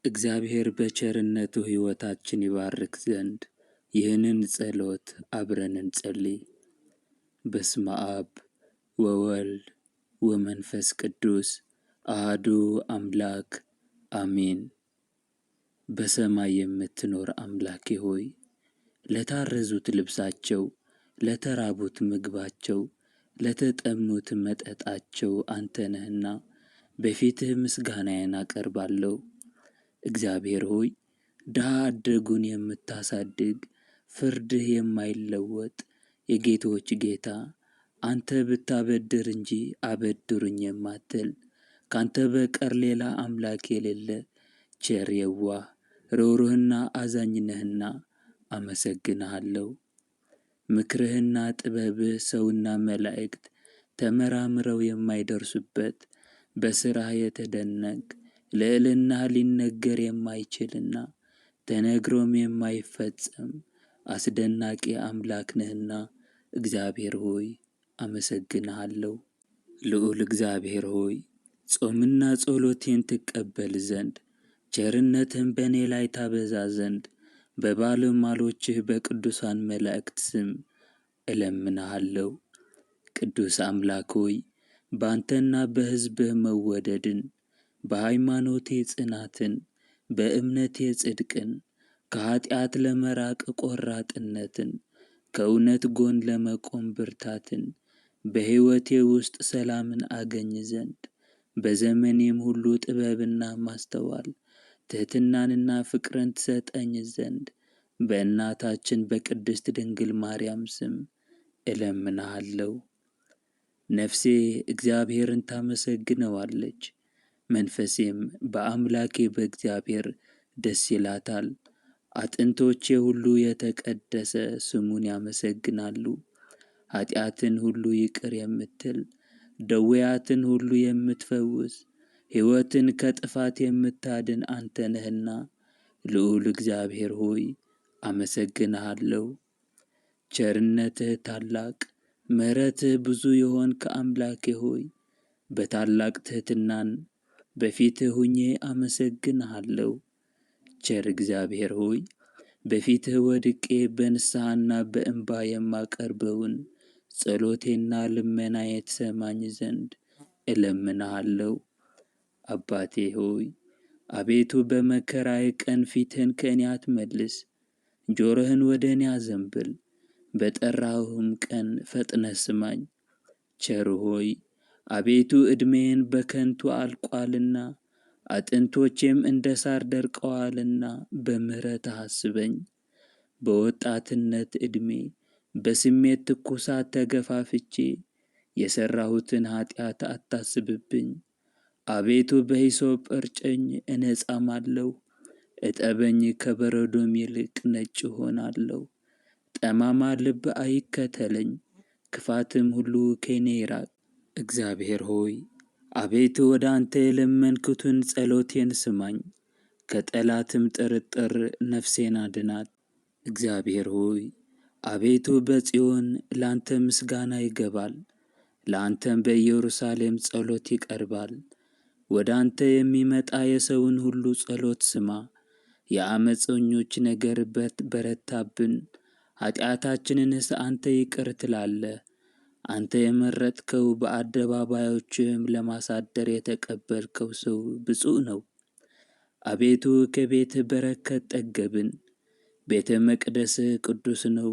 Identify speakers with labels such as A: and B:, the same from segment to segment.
A: እግዚአብሔር በቸርነቱ ሕይወታችን ይባርክ ዘንድ ይህንን ጸሎት አብረን እንጸልይ። በስመ አብ ወወልድ ወመንፈስ ቅዱስ አሐዱ አምላክ አሜን። በሰማይ የምትኖር አምላኬ ሆይ ለታረዙት ልብሳቸው፣ ለተራቡት ምግባቸው፣ ለተጠሙት መጠጣቸው አንተ ነህና በፊትህ ምስጋናዬን አቀርባለሁ። እግዚአብሔር ሆይ ድሃ አደጉን የምታሳድግ ፍርድህ የማይለወጥ የጌቶች ጌታ አንተ ብታበድር እንጂ አበድሩኝ የማትል ካንተ በቀር ሌላ አምላክ የሌለ ቸር የዋህ ርኅሩህና አዛኝ ነህና አመሰግንሃለሁ። ምክርህና ጥበብህ ሰውና መላእክት ተመራምረው የማይደርሱበት በሥራህ የተደነቅ ልዕልናህ ሊነገር የማይችልና ተነግሮም የማይፈጸም አስደናቂ አምላክ ነህና እግዚአብሔር ሆይ አመሰግንሃለሁ። ልዑል እግዚአብሔር ሆይ ጾምና ጸሎቴን ትቀበል ዘንድ ቸርነትህን በእኔ ላይ ታበዛ ዘንድ በባለሟሎችህ በቅዱሳን መላእክት ስም እለምንሃለሁ። ቅዱስ አምላክ ሆይ በአንተና በሕዝብህ መወደድን፣ በሃይማኖቴ ጽናትን፣ በእምነቴ ጽድቅን፣ ከኀጢአት ለመራቅ ቆራጥነትን፣ ከእውነት ጎን ለመቆም ብርታትን፣ በሕይወቴ ውስጥ ሰላምን አገኝ ዘንድ በዘመኔም ሁሉ ጥበብና ማስተዋል ትሕትናንና ፍቅርን ትሰጠኝ ዘንድ በእናታችን በቅድስት ድንግል ማርያም ስም እለምንሃለሁ። ነፍሴ እግዚአብሔርን ታመሰግነዋለች፣ መንፈሴም በአምላኬ በእግዚአብሔር ደስ ይላታል። አጥንቶቼ ሁሉ የተቀደሰ ስሙን ያመሰግናሉ። ኀጢአትን ሁሉ ይቅር የምትል ደዌያትን ሁሉ የምትፈውስ ሕይወትን ከጥፋት የምታድን አንተ ነህና ልዑል እግዚአብሔር ሆይ አመሰግንሃለሁ። ቸርነትህ ታላቅ ምሕረትህ ብዙ የሆንክ አምላኬ ሆይ በታላቅ ትሕትናን በፊትህ ሆኜ አመሰግንሃለሁ። ቸር እግዚአብሔር ሆይ በፊትህ ወድቄ በንስሐና በእንባ የማቀርበውን ጸሎቴና ልመናዬ ትሰማኝ ዘንድ እለምንሃለሁ። አባቴ ሆይ አቤቱ በመከራዬ ቀን ፊትህን ከእኔ አትመልስ፣ ጆሮህን ወደ እኔ አዘንብል፣ በጠራሁህም ቀን ፈጥነህ ስማኝ። ቸር ሆይ አቤቱ ዕድሜዬን በከንቱ አልቋልና አጥንቶቼም እንደ ሣር ደርቀዋልና በምሕረትህ አስበኝ። በወጣትነት ዕድሜ በስሜት ትኩሳት ተገፋፍቼ የሠራሁትን ኀጢአት አታስብብኝ። አቤቱ በሂሶጵ እርጨኝ እነጻማለሁ፣ እጠበኝ ከበረዶም ይልቅ ነጭ እሆናለሁ። ጠማማ ልብ አይከተለኝ፣ ክፋትም ሁሉ ከኔ ይራቅ። እግዚአብሔር ሆይ አቤቱ ወደ አንተ የለመንኩትን ጸሎቴን ስማኝ፣ ከጠላትም ጥርጥር ነፍሴን አድናት። እግዚአብሔር ሆይ አቤቱ በጽዮን ለአንተ ምስጋና ይገባል፣ ለአንተም በኢየሩሳሌም ጸሎት ይቀርባል። ወደ አንተ የሚመጣ የሰውን ሁሉ ጸሎት ስማ። የዓመፀኞች ነገር በረታብን፣ ኀጢአታችንንስ አንተ ይቅር ትላለህ። አንተ የመረጥከው በአደባባዮችህም ለማሳደር የተቀበልከው ሰው ብፁዕ ነው። አቤቱ ከቤትህ በረከት ጠገብን፣ ቤተ መቅደስህ ቅዱስ ነው፣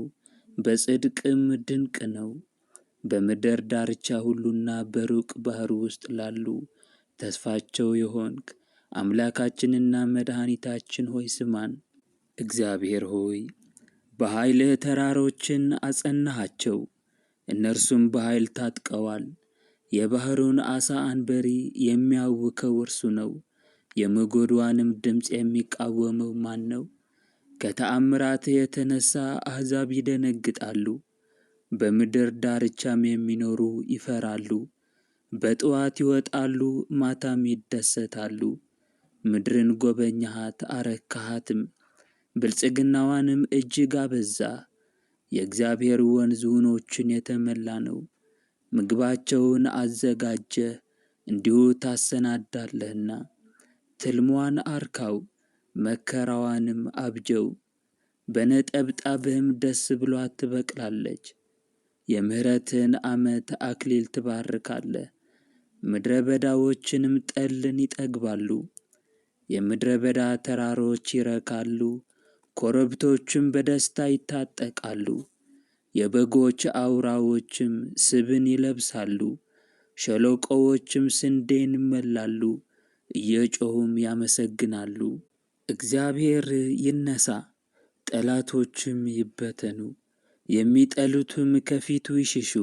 A: በጽድቅም ድንቅ ነው። በምድር ዳርቻ ሁሉና በሩቅ ባሕር ውስጥ ላሉ ተስፋቸው የሆንክ አምላካችንና መድኃኒታችን ሆይ ስማን። እግዚአብሔር ሆይ በኃይልህ ተራሮችን አጸናሃቸው፣ እነርሱም በኃይል ታጥቀዋል። የባሕሩን ዓሣ አንበሪ የሚያውከው እርሱ ነው። የሞገድዋንም ድምፅ የሚቃወመው ማን ነው? ከተአምራትህ የተነሣ አሕዛብ ይደነግጣሉ፣ በምድር ዳርቻም የሚኖሩ ይፈራሉ። በጥዋት ይወጣሉ፣ ማታም ይደሰታሉ። ምድርን ጐበኘሃት አረካሃትም፣ ብልጽግናዋንም እጅግ አበዛ። የእግዚአብሔር ወንዝ ውኆችን የተመላ ነው። ምግባቸውን አዘጋጀህ እንዲሁ ታሰናዳለህና። ትልምዋን አርካው መከራዋንም አብጀው። በነጠብጣብህም ደስ ብሏት ትበቅላለች። የምሕረትህን ዓመት አክሊል ትባርካለህ። ምድረ በዳዎችንም ጠልን ይጠግባሉ። የምድረ በዳ ተራሮች ይረካሉ፣ ኮረብቶችም በደስታ ይታጠቃሉ። የበጎች አውራዎችም ስብን ይለብሳሉ፣ ሸለቆዎችም ስንዴን ይመላሉ፣ እየጮኹም ያመሰግናሉ። እግዚአብሔር ይነሣ፣ ጠላቶችም ይበተኑ፣ የሚጠሉትም ከፊቱ ይሽሹ።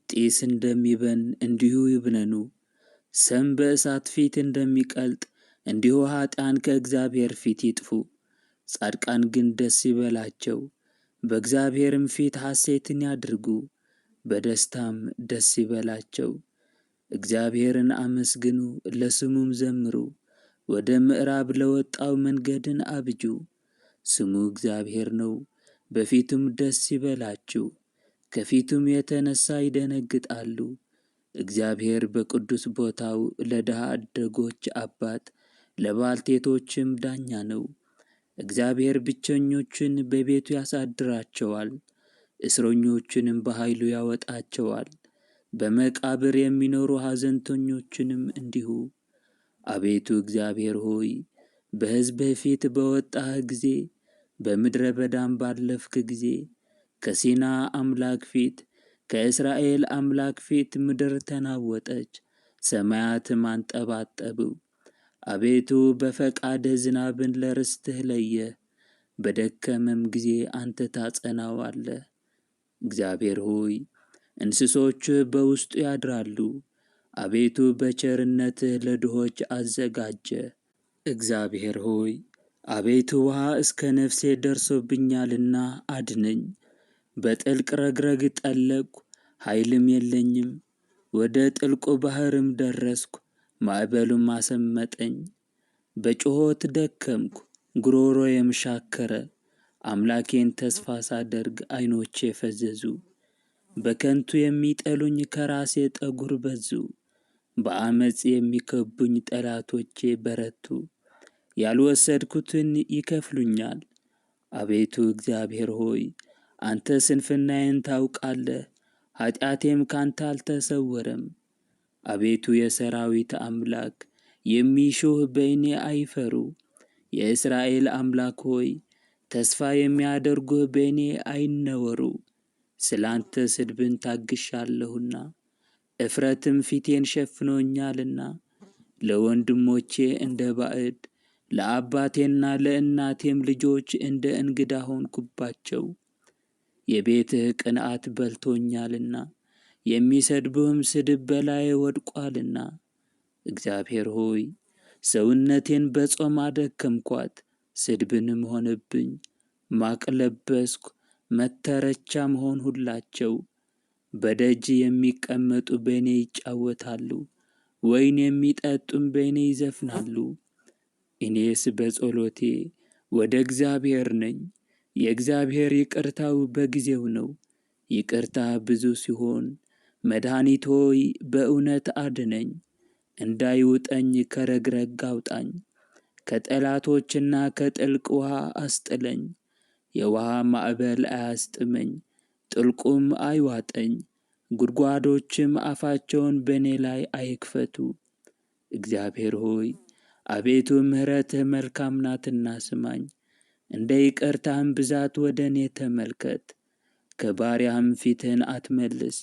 A: ጢስ እንደሚበን እንዲሁ ይብነኑ። ሰም በእሳት ፊት እንደሚቀልጥ እንዲሁ ኃጥአን ከእግዚአብሔር ፊት ይጥፉ። ጻድቃን ግን ደስ ይበላቸው፣ በእግዚአብሔርም ፊት ሐሴትን ያድርጉ፣ በደስታም ደስ ይበላቸው። እግዚአብሔርን አመስግኑ፣ ለስሙም ዘምሩ። ወደ ምዕራብ ለወጣው መንገድን አብጁ። ስሙ እግዚአብሔር ነው፣ በፊቱም ደስ ይበላችሁ። ከፊቱም የተነሣ ይደነግጣሉ። እግዚአብሔር በቅዱስ ቦታው ለድሃ አደጎች አባት ለባልቴቶችም ዳኛ ነው። እግዚአብሔር ብቸኞችን በቤቱ ያሳድራቸዋል፣ እስረኞችንም በኃይሉ ያወጣቸዋል። በመቃብር የሚኖሩ ሐዘንተኞችንም እንዲሁ። አቤቱ እግዚአብሔር ሆይ፣ በሕዝብህ ፊት በወጣህ ጊዜ፣ በምድረ በዳም ባለፍክ ጊዜ፣ ከሲና አምላክ ፊት ከእስራኤል አምላክ ፊት ምድር ተናወጠች፣ ሰማያትም አንጠባጠቡ። አቤቱ በፈቃድህ ዝናብን ለርስትህ ለየህ፣ በደከመም ጊዜ አንተ ታጸናዋለህ። እግዚአብሔር ሆይ፣ እንስሶችህ በውስጡ ያድራሉ። አቤቱ በቸርነትህ ለድሆች አዘጋጀ። እግዚአብሔር ሆይ፣ አቤቱ ውሃ እስከ ነፍሴ ደርሶብኛልና አድነኝ። በጥልቅ ረግረግ ጠለቅሁ፣ ኃይልም የለኝም። ወደ ጥልቁ ባሕርም ደረስኩ፣ ማዕበሉም አሰመጠኝ። በጩኸት ደከምኩ፣ ጉሮሮዬም ሻከረ። አምላኬን ተስፋ ሳደርግ ዓይኖቼ ፈዘዙ። በከንቱ የሚጠሉኝ ከራሴ ጠጉር በዙ። በዓመፅ የሚከቡኝ ጠላቶቼ በረቱ። ያልወሰድኩትን ይከፍሉኛል። አቤቱ እግዚአብሔር ሆይ፣ አንተ ስንፍናዬን ታውቃለህ፣ ኃጢአቴም ካንተ አልተሰወረም። አቤቱ የሰራዊት አምላክ፣ የሚሹህ በእኔ አይፈሩ። የእስራኤል አምላክ ሆይ፣ ተስፋ የሚያደርጉህ በእኔ አይነወሩ። ስለ አንተ ስድብን ታግሻለሁና፣ እፍረትም ፊቴን ሸፍኖኛልና። ለወንድሞቼ እንደ ባዕድ፣ ለአባቴና ለእናቴም ልጆች እንደ እንግዳ ሆንኩባቸው። የቤትህ ቅንዓት በልቶኛልና፣ የሚሰድቡህም ስድብ በላዬ ወድቋልና። እግዚአብሔር ሆይ፣ ሰውነቴን በጾም አደከምኳት፣ ስድብንም ሆነብኝ። ማቅ ለበስኩ፣ መተረቻም ሆንሁላቸው። በደጅ የሚቀመጡ በእኔ ይጫወታሉ፣ ወይን የሚጠጡም በእኔ ይዘፍናሉ። እኔስ በጸሎቴ ወደ እግዚአብሔር ነኝ። የእግዚአብሔር ይቅርታው በጊዜው ነው። ይቅርታ ብዙ ሲሆን፣ መድኃኒት ሆይ በእውነት አድነኝ። እንዳይውጠኝ ከረግረግ አውጣኝ፣ ከጠላቶችና ከጥልቅ ውሃ አስጥለኝ። የውሃ ማዕበል አያስጥመኝ፣ ጥልቁም አይዋጠኝ። ጉድጓዶችም አፋቸውን በእኔ ላይ አይክፈቱ። እግዚአብሔር ሆይ፣ አቤቱ ምሕረትህ መልካም ናትና ስማኝ። እንደ ይቅርታህም ብዛት ወደ እኔ ተመልከት። ከባሪያህም ፊትህን አትመልስ።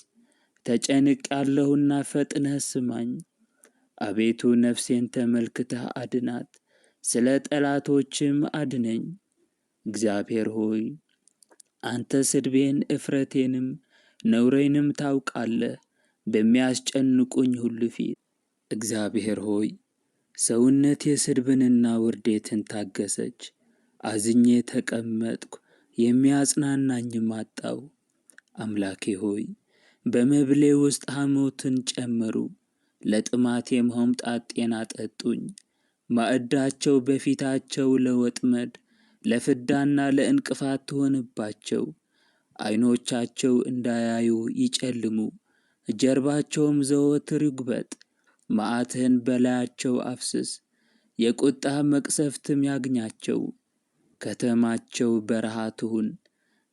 A: ተጨንቄአለሁና ፈጥነህ ስማኝ። አቤቱ ነፍሴን ተመልክተህ አድናት፣ ስለ ጠላቶችም አድነኝ። እግዚአብሔር ሆይ፣ አንተ ስድቤን እፍረቴንም ነውሬንም ታውቃለህ፣ በሚያስጨንቁኝ ሁሉ ፊት። እግዚአብሔር ሆይ፣ ሰውነቴ ስድብንና ውርዴትን ታገሰች። አዝኜ ተቀመጥኩ፣ የሚያጽናናኝም አጣሁ። አምላኬ ሆይ፣ በመብሌ ውስጥ ሐሞትን ጨመሩ፣ ለጥማቴም ሆምጣጤን አጠጡኝ። ማዕዳቸው በፊታቸው ለወጥመድ ለፍዳና ለእንቅፋት ትሆንባቸው። ዓይኖቻቸው እንዳያዩ ይጨልሙ፣ ጀርባቸውም ዘወትር ይጉበጥ። መዓትህን በላያቸው አፍስስ፣ የቁጣህ መቅሰፍትም ያግኛቸው። ከተማቸው በረሃ ትሁን፣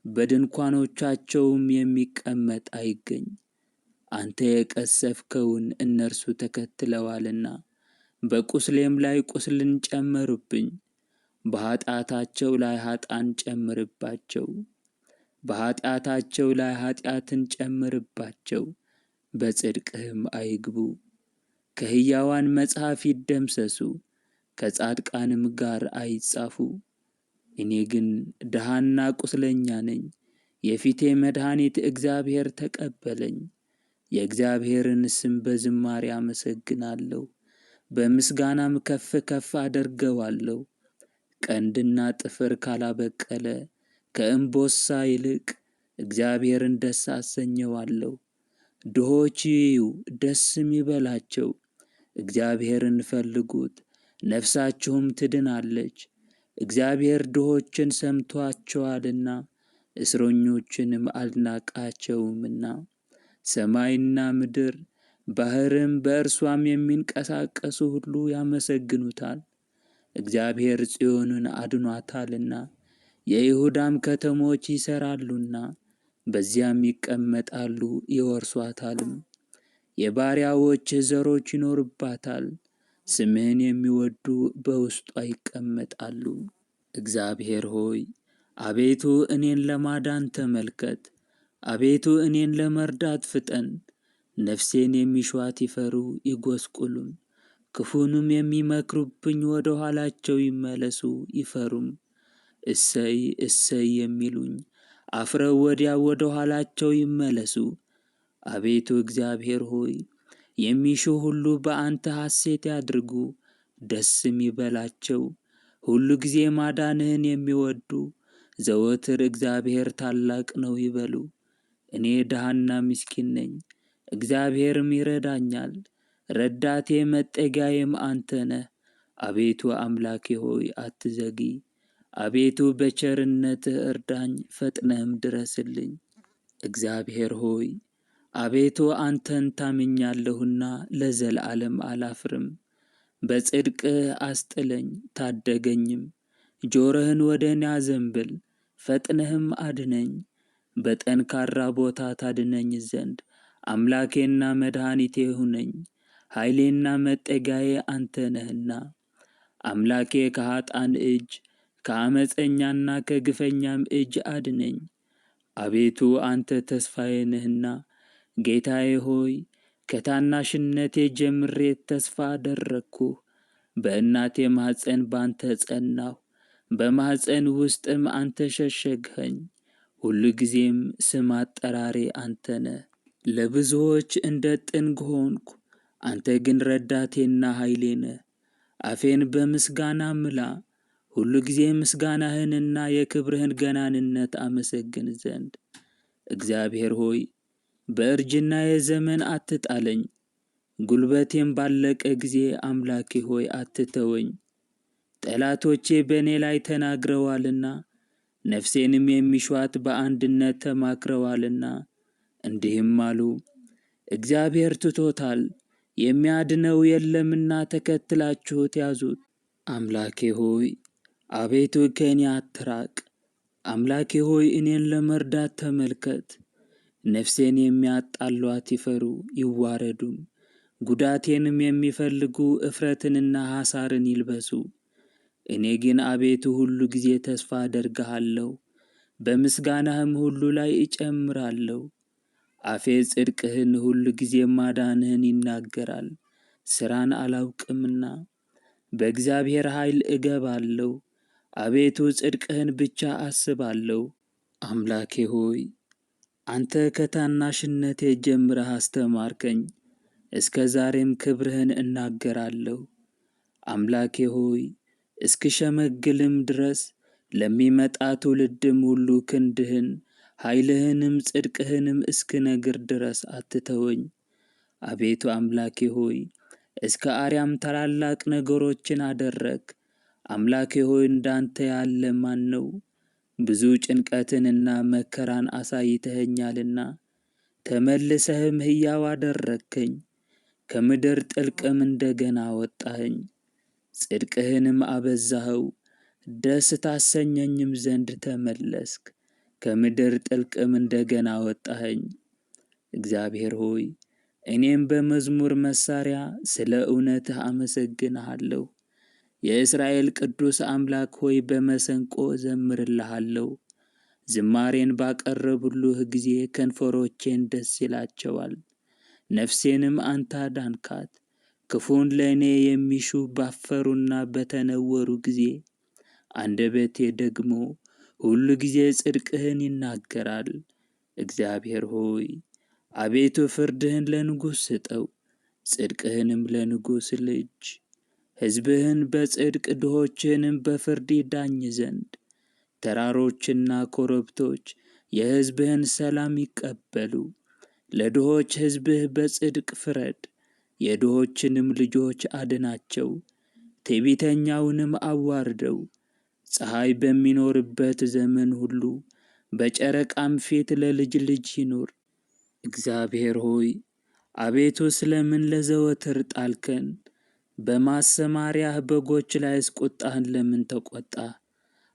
A: በድንኳኖቻቸውም የሚቀመጥ አይገኝ። አንተ የቀሰፍከውን እነርሱ ተከትለዋልና፣ በቁስሌም ላይ ቁስልን ጨመሩብኝ። በኃጢአታቸው ላይ ኃጥአን ጨምርባቸው፣ በኃጢአታቸው ላይ ኃጢአትን ጨምርባቸው፣ በጽድቅህም አይግቡ። ከሕያዋን መጽሐፍ ይደምሰሱ፣ ከጻድቃንም ጋር አይጻፉ። እኔ ግን ድሃና ቁስለኛ ነኝ፣ የፊቴ መድኃኒት እግዚአብሔር ተቀበለኝ። የእግዚአብሔርን ስም በዝማሬ አመሰግናለሁ፣ በምስጋናም ከፍ ከፍ አደርገዋለሁ። ቀንድና ጥፍር ካላበቀለ ከእምቦሳ ይልቅ እግዚአብሔርን ደስ አሰኘዋለሁ። ድሆች ይዩ ደስም ይበላቸው፣ እግዚአብሔርን ፈልጉት ነፍሳችሁም ትድናለች። እግዚአብሔር ድሆችን ሰምቶአቸዋልና እስረኞችንም አልናቃቸውምና። ሰማይና ምድር ባሕርም በእርሷም የሚንቀሳቀሱ ሁሉ ያመሰግኑታል። እግዚአብሔር ጽዮንን አድኗታልና የይሁዳም ከተሞች ይሠራሉና በዚያም ይቀመጣሉ ይወርሷታልም። የባሪያዎች ዘሮች ይኖሩባታል፣ ስምህን የሚወዱ በውስጧ ይቀመጣሉ። እግዚአብሔር ሆይ አቤቱ እኔን ለማዳን ተመልከት፣ አቤቱ እኔን ለመርዳት ፍጠን። ነፍሴን የሚሿት ይፈሩ ይጐስቁሉም፣ ክፉንም የሚመክሩብኝ ወደ ኋላቸው ይመለሱ ይፈሩም። እሰይ እሰይ የሚሉኝ አፍረው ወዲያ ወደ ኋላቸው ይመለሱ። አቤቱ እግዚአብሔር ሆይ የሚሹህ ሁሉ በአንተ ሐሴት ያድርጉ ደስም ይበላቸው። ሁሉ ጊዜ ማዳንህን የሚወዱ ዘወትር እግዚአብሔር ታላቅ ነው ይበሉ። እኔ ድሃና ምስኪን ነኝ፣ እግዚአብሔርም ይረዳኛል። ረዳቴ መጠጊያዬም አንተ ነህ። አቤቱ አምላኬ ሆይ አትዘግይ። አቤቱ በቸርነትህ እርዳኝ፣ ፈጥነህም ድረስልኝ። እግዚአብሔር ሆይ አቤቱ አንተን ታምኛለሁና ለዘላለም አላፍርም። በጽድቅህ አስጥለኝ ታደገኝም። ጆሮህን ወደ እኔ አዘንብል ፈጥነህም አድነኝ። በጠንካራ ቦታ ታድነኝ ዘንድ አምላኬና መድኃኒቴ ሁነኝ። ኃይሌና መጠጊያዬ አንተ ነህና። አምላኬ ከኃጥአን እጅ ከዓመፀኛና ከግፈኛም እጅ አድነኝ። አቤቱ አንተ ተስፋዬ ነህና። ጌታዬ ሆይ ከታናሽነቴ ጀምሬ ተስፋ አደረግኩህ። በእናቴ ማኅፀን ባንተ ጸናሁ፣ በማኅፀን ውስጥም አንተ ሸሸግኸኝ። ሁሉ ጊዜም ስም አጠራሬ አንተ ነህ። ለብዙዎች እንደ ጥንግ ሆንኩ፣ አንተ ግን ረዳቴና ኃይሌ ነህ። አፌን በምስጋና ምላ፣ ሁሉ ጊዜ ምስጋናህንና የክብርህን ገናንነት አመሰግን ዘንድ። እግዚአብሔር ሆይ በእርጅናዬ ዘመን አትጣለኝ፣ ጉልበቴም ባለቀ ጊዜ አምላኬ ሆይ አትተወኝ። ጠላቶቼ በእኔ ላይ ተናግረዋልና ነፍሴንም የሚሿት በአንድነት ተማክረዋልና እንዲህም አሉ፣ እግዚአብሔር ትቶታል፣ የሚያድነው የለምና ተከትላችሁት ያዙት። አምላኬ ሆይ አቤቱ ከእኔ አትራቅ። አምላኬ ሆይ እኔን ለመርዳት ተመልከት። ነፍሴን የሚያጣሏት ይፈሩ ይዋረዱም፣ ጉዳቴንም የሚፈልጉ እፍረትንና ሐሳርን ይልበሱ። እኔ ግን አቤቱ ሁሉ ጊዜ ተስፋ አደርግሃለሁ፣ በምስጋናህም ሁሉ ላይ እጨምራለሁ። አፌ ጽድቅህን ሁሉ ጊዜ ማዳንህን ይናገራል፣ ሥራን አላውቅምና። በእግዚአብሔር ኃይል እገባለሁ፣ አቤቱ ጽድቅህን ብቻ አስባለሁ። አምላኬ ሆይ አንተ ከታናሽነቴ ጀምረህ አስተማርከኝ፣ እስከ ዛሬም ክብርህን እናገራለሁ። አምላኬ ሆይ እስክሸመግልም ድረስ ለሚመጣ ትውልድም ሁሉ ክንድህን ኃይልህንም ጽድቅህንም እስክነግር ድረስ አትተወኝ። አቤቱ አምላኬ ሆይ እስከ አርያም ታላላቅ ነገሮችን አደረግ። አምላኬ ሆይ እንዳንተ ያለ ማን ነው? ብዙ ጭንቀትንና መከራን አሳይተኸኛልና ተመልሰህም ሕያው አደረግከኝ። ከምድር ጥልቅም እንደገና አወጣኸኝ። ጽድቅህንም አበዛኸው። ደስ ታሰኘኝም ዘንድ ተመለስክ። ከምድር ጥልቅም እንደገና አወጣኸኝ። እግዚአብሔር ሆይ እኔም በመዝሙር መሳሪያ ስለ እውነትህ አመሰግንሃለሁ። የእስራኤል ቅዱስ አምላክ ሆይ በመሰንቆ ዘምርልሃለሁ። ዝማሬን ባቀረቡልህ ጊዜ ከንፈሮቼን ደስ ይላቸዋል። ነፍሴንም አንተ አዳንካት። ክፉን ለእኔ የሚሹ ባፈሩና በተነወሩ ጊዜ አንደበቴ ደግሞ ሁሉ ጊዜ ጽድቅህን ይናገራል። እግዚአብሔር ሆይ አቤቱ ፍርድህን ለንጉሥ ስጠው፣ ጽድቅህንም ለንጉሥ ልጅ። ሕዝብህን በጽድቅ ድሆችህንም በፍርድ ይዳኝ ዘንድ ተራሮችና ኮረብቶች የሕዝብህን ሰላም ይቀበሉ። ለድሆች ሕዝብህ በጽድቅ ፍረድ፣ የድሆችንም ልጆች አድናቸው። ትዕቢተኛውንም አዋርደው። ፀሐይ በሚኖርበት ዘመን ሁሉ በጨረቃም ፊት ለልጅ ልጅ ይኑር። እግዚአብሔር ሆይ አቤቱ ስለምን ለዘወትር ጣልከን? በማሰማሪያህ በጎች ላይስ ቁጣህን ለምን ተቆጣ?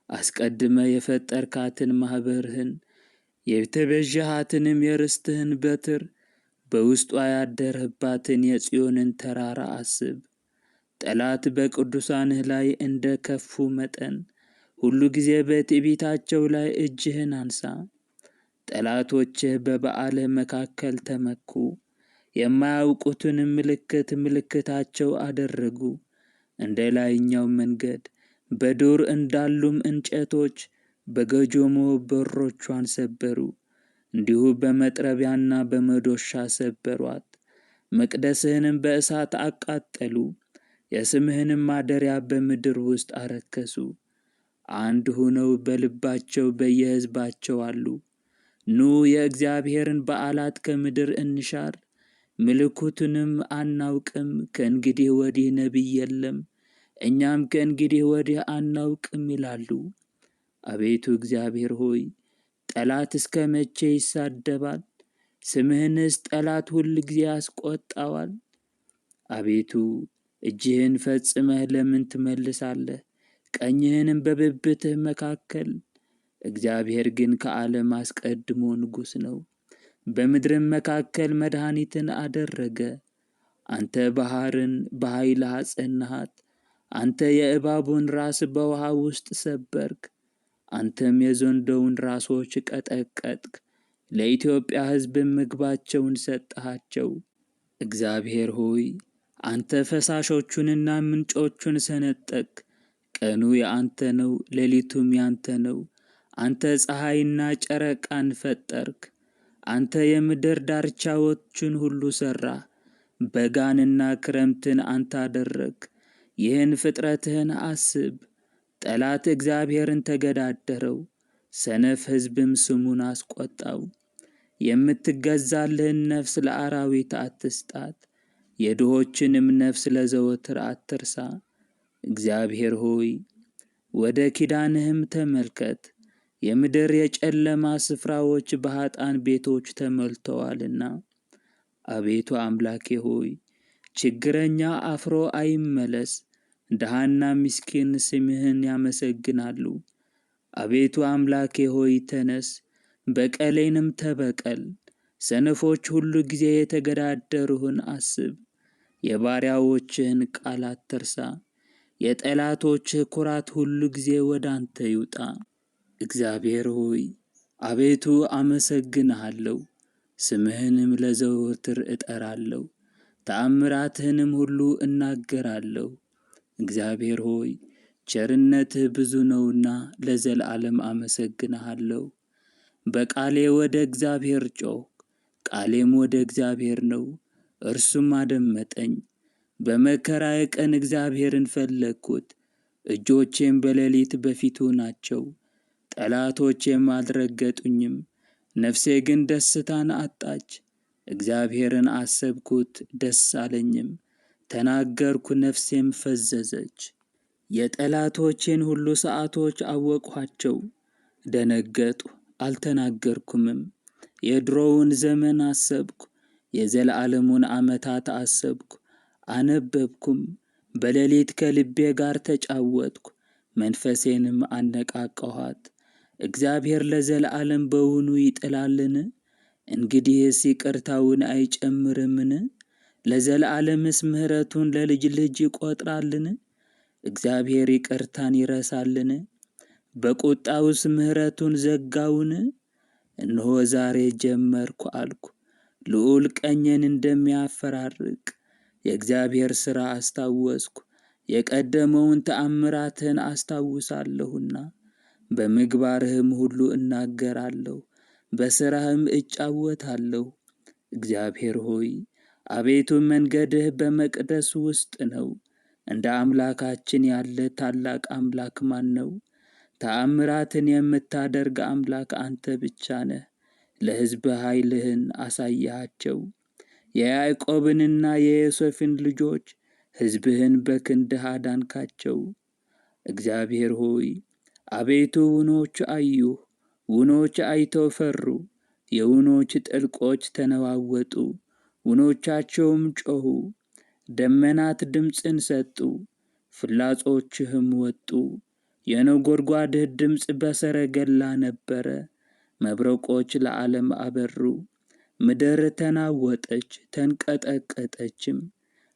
A: አስቀድመ የፈጠርካትን ማኅበርህን የተቤዠሃትንም የርስትህን በትር በውስጧ ያደረህባትን የጽዮንን ተራራ አስብ። ጠላት በቅዱሳንህ ላይ እንደ ከፉ መጠን ሁሉ ጊዜ በትዕቢታቸው ላይ እጅህን አንሳ። ጠላቶችህ በበዓልህ መካከል ተመኩ፣ የማያውቁትንም ምልክታቸው አደረጉ። እንደ ላይኛው መንገድ በዱር እንዳሉም እንጨቶች በገጆሞ በሮቿን ሰበሩ። እንዲሁ በመጥረቢያና በመዶሻ ሰበሯት። መቅደስህንም በእሳት አቃጠሉ፣ የስምህንም ማደሪያ በምድር ውስጥ አረከሱ። አንድ ሆነው በልባቸው በየሕዝባቸው አሉ። ኑ የእግዚአብሔርን በዓላት ከምድር እንሻር፣ ምልክቱንም አናውቅም። ከእንግዲህ ወዲህ ነቢይ የለም፣ እኛም ከእንግዲህ ወዲህ አናውቅም ይላሉ። አቤቱ እግዚአብሔር ሆይ ጠላት እስከ መቼ ይሳደባል? ስምህንስ ጠላት ሁል ጊዜ ያስቆጣዋል። አቤቱ እጅህን ፈጽመህ ለምን ትመልሳለህ? ቀኝህንም በብብትህ መካከል። እግዚአብሔር ግን ከዓለም አስቀድሞ ንጉሥ ነው፣ በምድርም መካከል መድኃኒትን አደረገ። አንተ ባሕርን በኃይልህ አጸናሃት። አንተ የእባቡን ራስ በውኃ ውስጥ ሰበርክ። አንተም የዘንዶውን ራሶች ቀጠቀጥክ። ለኢትዮጵያ ሕዝብም ምግባቸውን ሰጠሃቸው። እግዚአብሔር ሆይ አንተ ፈሳሾቹንና ምንጮቹን ሰነጠቅ። ቀኑ የአንተ ነው፣ ሌሊቱም ያንተ ነው። አንተ ፀሐይና ጨረቃን ፈጠርክ። አንተ የምድር ዳርቻዎችን ሁሉ ሠራህ። በጋንና ክረምትን አንተ አደረግክ። ይህን ፍጥረትህን አስብ። ጠላት እግዚአብሔርን ተገዳደረው፣ ሰነፍ ሕዝብም ስሙን አስቆጣው። የምትገዛልህን ነፍስ ለአራዊት አትስጣት፣ የድሆችንም ነፍስ ለዘወትር አትርሳ። እግዚአብሔር ሆይ ወደ ኪዳንህም ተመልከት። የምድር የጨለማ ስፍራዎች በኃጥአን ቤቶች ተሞልተዋልና። አቤቱ አምላኬ ሆይ ችግረኛ አፍሮ አይመለስ፣ ድሃና ምስኪን ስምህን ያመሰግናሉ። አቤቱ አምላኬ ሆይ ተነስ፣ በቀሌንም ተበቀል። ሰነፎች ሁሉ ጊዜ የተገዳደሩህን አስብ። የባሪያዎችህን ቃል አትርሳ። የጠላቶችህ ኩራት ሁሉ ጊዜ ወደ አንተ ይውጣ። እግዚአብሔር ሆይ አቤቱ አመሰግንሃለሁ፣ ስምህንም ለዘወትር እጠራለሁ፣ ተአምራትህንም ሁሉ እናገራለሁ። እግዚአብሔር ሆይ ቸርነትህ ብዙ ነውና ለዘላለም አመሰግንሃለሁ። በቃሌ ወደ እግዚአብሔር ጮኽሁ፣ ቃሌም ወደ እግዚአብሔር ነው፣ እርሱም አደመጠኝ። በመከራዬ ቀን እግዚአብሔርን ፈለግሁት፣ እጆቼም በሌሊት በፊቱ ናቸው። ጠላቶቼም አልረገጡኝም፣ ነፍሴ ግን ደስታን አጣች። እግዚአብሔርን አሰብኩት፣ ደስ አለኝም፣ ተናገርኩ፣ ነፍሴም ፈዘዘች። የጠላቶቼን ሁሉ ሰዓቶች አወቅኋቸው፣ ደነገጥሁ፣ አልተናገርኩምም። የድሮውን ዘመን አሰብኩ፣ የዘላለሙን ዓመታት አሰብኩ፣ አነበብኩም። በሌሊት ከልቤ ጋር ተጫወትኩ፣ መንፈሴንም አነቃቃኋት። እግዚአብሔር ለዘለዓለም በውኑ ይጥላልን? እንግዲህስ ይቅርታውን አይጨምርምን? ለዘለዓለምስ ምሕረቱን ለልጅ ልጅ ይቆጥራልን? እግዚአብሔር ይቅርታን ይረሳልን? በቁጣውስ ምሕረቱን ዘጋውን? እነሆ ዛሬ ጀመርኩ አልኩ፣ ልዑል ቀኜን እንደሚያፈራርቅ የእግዚአብሔር ሥራ አስታወስኩ። የቀደመውን ተአምራትህን አስታውሳለሁና በምግባርህም ሁሉ እናገራለሁ፣ በሥራህም እጫወታለሁ። እግዚአብሔር ሆይ አቤቱ መንገድህ በመቅደስ ውስጥ ነው። እንደ አምላካችን ያለ ታላቅ አምላክ ማን ነው? ተአምራትን የምታደርግ አምላክ አንተ ብቻ ነህ። ለሕዝብህ ኃይልህን አሳያቸው። የያዕቆብንና የዮሴፍን ልጆች ሕዝብህን በክንድህ አዳንካቸው። እግዚአብሔር ሆይ አቤቱ ውኖች አዩህ፣ ውኖች አይተው ፈሩ። የውኖች ጥልቆች ተነዋወጡ፣ ውኖቻቸውም ጮኹ። ደመናት ድምፅን ሰጡ፣ ፍላጾችህም ወጡ። የነጎድጓድህ ድምፅ በሰረገላ ነበረ፣ መብረቆች ለዓለም አበሩ። ምድር ተናወጠች ተንቀጠቀጠችም።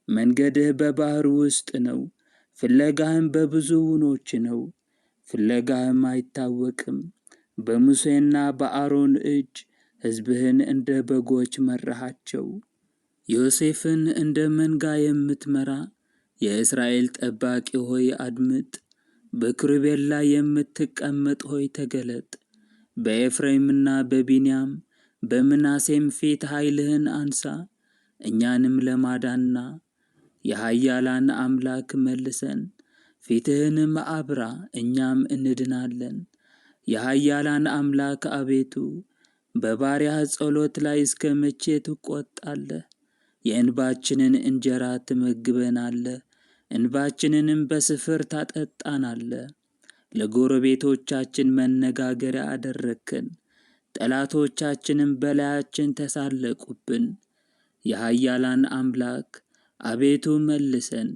A: መንገድህ በባሕር ውስጥ ነው፣ ፍለጋህም በብዙ ውኖች ነው። ፍለጋህም አይታወቅም። በሙሴና በአሮን እጅ ሕዝብህን እንደ በጎች መራሃቸው። ዮሴፍን እንደ መንጋ የምትመራ የእስራኤል ጠባቂ ሆይ አድምጥ። በኪሩቤል ላይ የምትቀመጥ ሆይ ተገለጥ። በኤፍሬምና በቢንያም በምናሴም ፊት ኃይልህን አንሳ። እኛንም ለማዳንና የኃያላን አምላክ መልሰን፣ ፊትህንም አብራ እኛም እንድናለን። የኃያላን አምላክ አቤቱ በባሪያህ ጸሎት ላይ እስከ መቼ ትቈጣለህ? የእንባችንን እንጀራ ትመግበናለህ፣ እንባችንንም በስፍር ታጠጣናለህ። ለጎረቤቶቻችን መነጋገሪያ አደረግከን፣ ጠላቶቻችንም በላያችን ተሳለቁብን። የኃያላን አምላክ አቤቱ መልሰን፣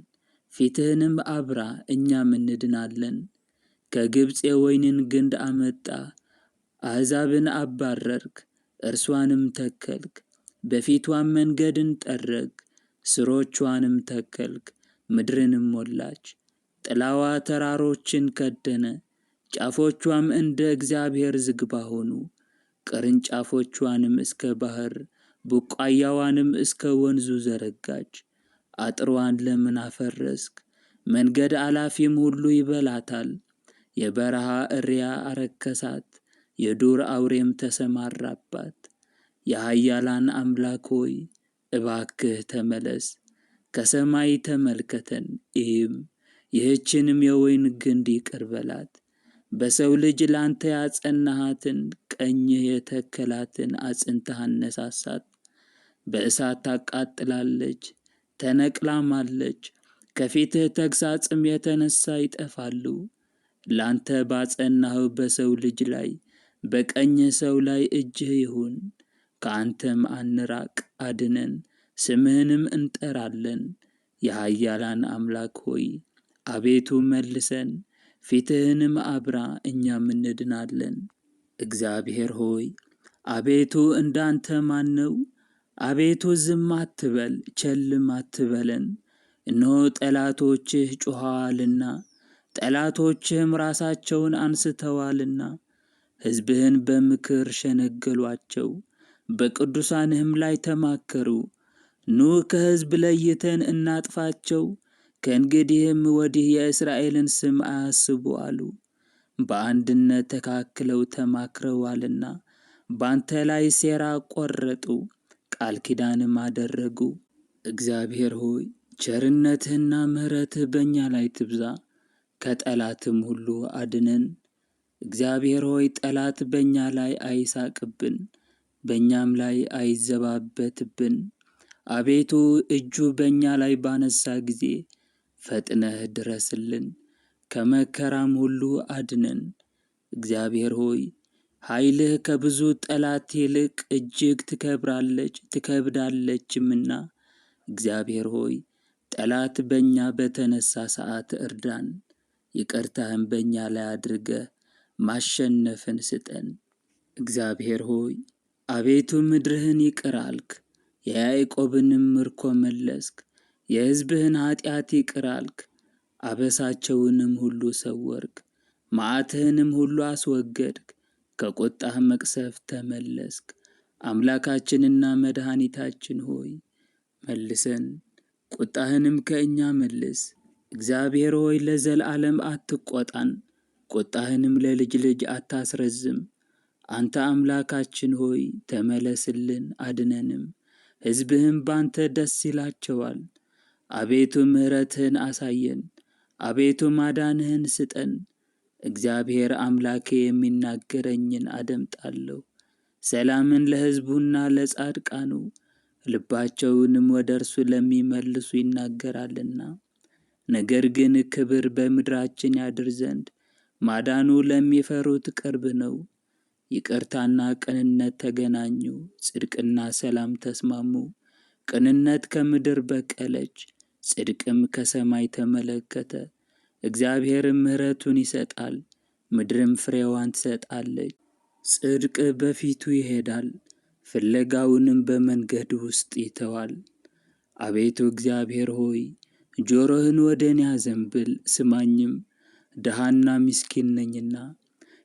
A: ፊትህንም አብራ እኛም እንድናለን። ከግብፅ የወይንን ግንድ አመጣ፣ አሕዛብን አባረርክ፣ እርሷንም ተከልክ። በፊቷም መንገድን ጠረግ፣ ሥሮቿንም ተከልክ፣ ምድርንም ሞላች። ጥላዋ ተራሮችን ከደነ፣ ጫፎቿም እንደ እግዚአብሔር ዝግባ ሆኑ። ቅርንጫፎቿንም እስከ ባሕር ቡቃያዋንም እስከ ወንዙ ዘረጋች። አጥሯን ለምን አፈረስክ? መንገድ አላፊም ሁሉ ይበላታል። የበረሃ እሪያ አረከሳት፣ የዱር አውሬም ተሰማራባት። የኃያላን አምላክ ሆይ እባክህ ተመለስ፣ ከሰማይ ተመልከተን እይም፣ ይህችንም የወይን ግንድ ይቅር በላት። በሰው ልጅ ላንተ ያጸናሃትን ቀኝህ የተከላትን አጽንተህ አነሳሳት። በእሳት ታቃጥላለች ተነቅላማለች፣ ከፊትህ ተግሣጽም የተነሣ ይጠፋሉ። ላንተ ባጸናኸው በሰው ልጅ ላይ በቀኝህ ሰው ላይ እጅህ ይሁን። ከአንተም አንራቅ፣ አድነን፣ ስምህንም እንጠራለን። የኃያላን አምላክ ሆይ አቤቱ መልሰን፣ ፊትህንም አብራ እኛም እንድናለን። እግዚአብሔር ሆይ አቤቱ እንዳንተ ማን ነው? አቤቱ ዝም አትበል፣ ቸልም አትበለን። እነሆ ጠላቶችህ ጮኸዋልና፣ ጠላቶችህም ራሳቸውን አንስተዋልና። ሕዝብህን በምክር ሸነገሏቸው፣ በቅዱሳንህም ላይ ተማከሩ። ኑ ከሕዝብ ለይተን እናጥፋቸው፣ ከእንግዲህም ወዲህ የእስራኤልን ስም አያስቡ አሉ። በአንድነት ተካክለው ተማክረዋልና ባንተ ላይ ሴራ ቈረጡ፣ ቃል ኪዳንም አደረጉ። እግዚአብሔር ሆይ ቸርነትህና ምሕረትህ በእኛ ላይ ትብዛ፣ ከጠላትም ሁሉ አድነን። እግዚአብሔር ሆይ ጠላት በእኛ ላይ አይሳቅብን፣ በእኛም ላይ አይዘባበትብን። አቤቱ እጁ በእኛ ላይ ባነሣ ጊዜ ፈጥነህ ድረስልን፣ ከመከራም ሁሉ አድነን። እግዚአብሔር ሆይ ኃይልህ ከብዙ ጠላት ይልቅ እጅግ ትከብዳለችምና፣ እግዚአብሔር ሆይ ጠላት በእኛ በተነሳ ሰዓት እርዳን። ይቅርታህን በእኛ ላይ አድርገህ ማሸነፍን ስጠን። እግዚአብሔር ሆይ አቤቱ ምድርህን ይቅር አልክ፣ የያዕቆብንም ምርኮ መለስክ። የሕዝብህን ኃጢአት ይቅር አልክ፣ አበሳቸውንም ሁሉ ሰወርክ። መዓትህንም ሁሉ አስወገድክ፣ ከቁጣህ መቅሰፍት ተመለስክ። አምላካችንና መድኃኒታችን ሆይ መልሰን፣ ቁጣህንም ከእኛ መልስ። እግዚአብሔር ሆይ ለዘላለም አትቆጣን፣ ቁጣህንም ለልጅ ልጅ አታስረዝም። አንተ አምላካችን ሆይ ተመለስልን አድነንም፣ ሕዝብህም ባንተ ደስ ይላቸዋል። አቤቱ ምሕረትህን አሳየን፣ አቤቱ ማዳንህን ስጠን። እግዚአብሔር አምላኬ የሚናገረኝን አደምጣለሁ። ሰላምን ለሕዝቡና ለጻድቃኑ፣ ልባቸውንም ወደ እርሱ ለሚመልሱ ይናገራልና። ነገር ግን ክብር በምድራችን ያድር ዘንድ ማዳኑ ለሚፈሩት ቅርብ ነው። ይቅርታና ቅንነት ተገናኙ፣ ጽድቅና ሰላም ተስማሙ። ቅንነት ከምድር በቀለች፣ ጽድቅም ከሰማይ ተመለከተ። እግዚአብሔርም ምሕረቱን ይሰጣል፣ ምድርም ፍሬዋን ትሰጣለች። ጽድቅ በፊቱ ይሄዳል፣ ፍለጋውንም በመንገድ ውስጥ ይተዋል። አቤቱ እግዚአብሔር ሆይ ጆሮህን ወደ እኔ አዘንብል፣ ስማኝም። ድሃና ምስኪን ነኝና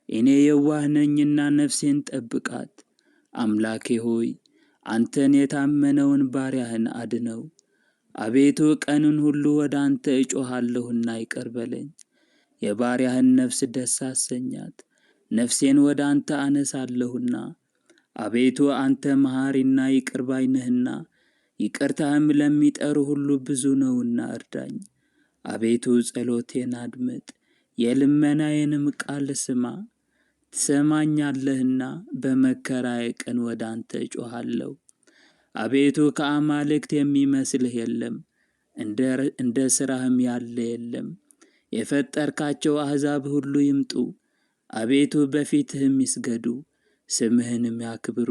A: እኔ የዋህ ነኝና ነፍሴን ጠብቃት። አምላኬ ሆይ አንተን የታመነውን ባሪያህን አድነው። አቤቱ ቀኑን ሁሉ ወደ አንተ እጮኻለሁና ይቅር በለኝ። የባሪያህን ነፍስ ደስ አሰኛት፣ ነፍሴን ወደ አንተ አነሳለሁና። አቤቱ አንተ መሐሪና ይቅር ባይ ነህና፣ ይቅርታህም ለሚጠሩ ሁሉ ብዙ ነውና እርዳኝ። አቤቱ ጸሎቴን አድምጥ፣ የልመናዬንም ቃል ስማ። ትሰማኛለህና በመከራዬ ቀን ወደ አንተ እጮኻለሁ። አቤቱ ከአማልክት የሚመስልህ የለም፣ እንደ ሥራህም ያለ የለም። የፈጠርካቸው አሕዛብ ሁሉ ይምጡ፣ አቤቱ በፊትህም ይስገዱ፣ ስምህንም ያክብሩ።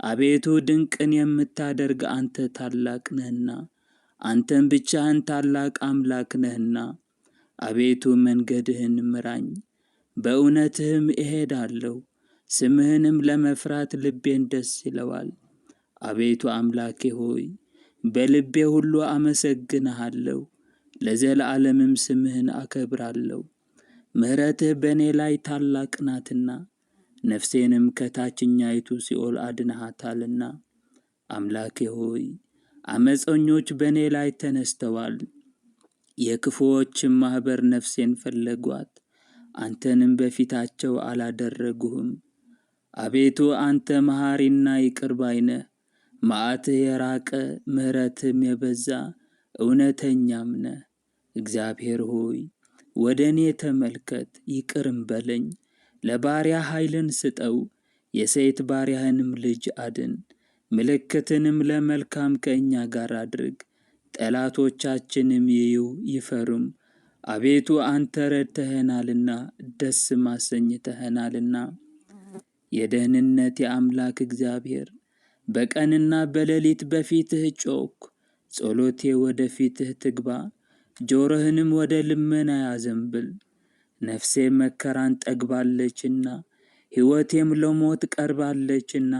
A: አቤቱ ድንቅን የምታደርግ አንተ ታላቅ ነህና፣ አንተም ብቻህን ታላቅ አምላክ ነህና። አቤቱ መንገድህን ምራኝ፣ በእውነትህም እሄዳለሁ። ስምህንም ለመፍራት ልቤን ደስ ይለዋል። አቤቱ አምላኬ ሆይ በልቤ ሁሉ አመሰግንሃለሁ፣ ለዘላለምም ስምህን አከብራለሁ። ምሕረትህ በእኔ ላይ ታላቅ ናትና፣ ነፍሴንም ከታችኛይቱ ሲኦል አድነሃታልና። አምላኬ ሆይ ዓመፀኞች በእኔ ላይ ተነስተዋል፣ የክፉዎችም ማኅበር ነፍሴን ፈለጓት፣ አንተንም በፊታቸው አላደረጉህም። አቤቱ አንተ መሐሪና ይቅር ባይ ነህ፣ መዓትህ የራቀ ምሕረትህም የበዛ እውነተኛም ነህ። እግዚአብሔር ሆይ ወደ እኔ ተመልከት፣ ይቅርም በለኝ። ለባሪያ ኃይልን ስጠው፣ የሴት ባሪያህንም ልጅ አድን። ምልክትንም ለመልካም ከእኛ ጋር አድርግ፣ ጠላቶቻችንም ይዩ ይፈሩም። አቤቱ አንተ ረድተኸናልና ደስ ማሰኝተኸናልና። የደህንነት የአምላክ እግዚአብሔር በቀንና በሌሊት በፊትህ ጮኽኩ። ጸሎቴ ወደ ፊትህ ትግባ፣ ጆሮህንም ወደ ልመና ያዘንብል። ነፍሴ መከራን ጠግባለችና ሕይወቴም ለሞት ቀርባለችና፣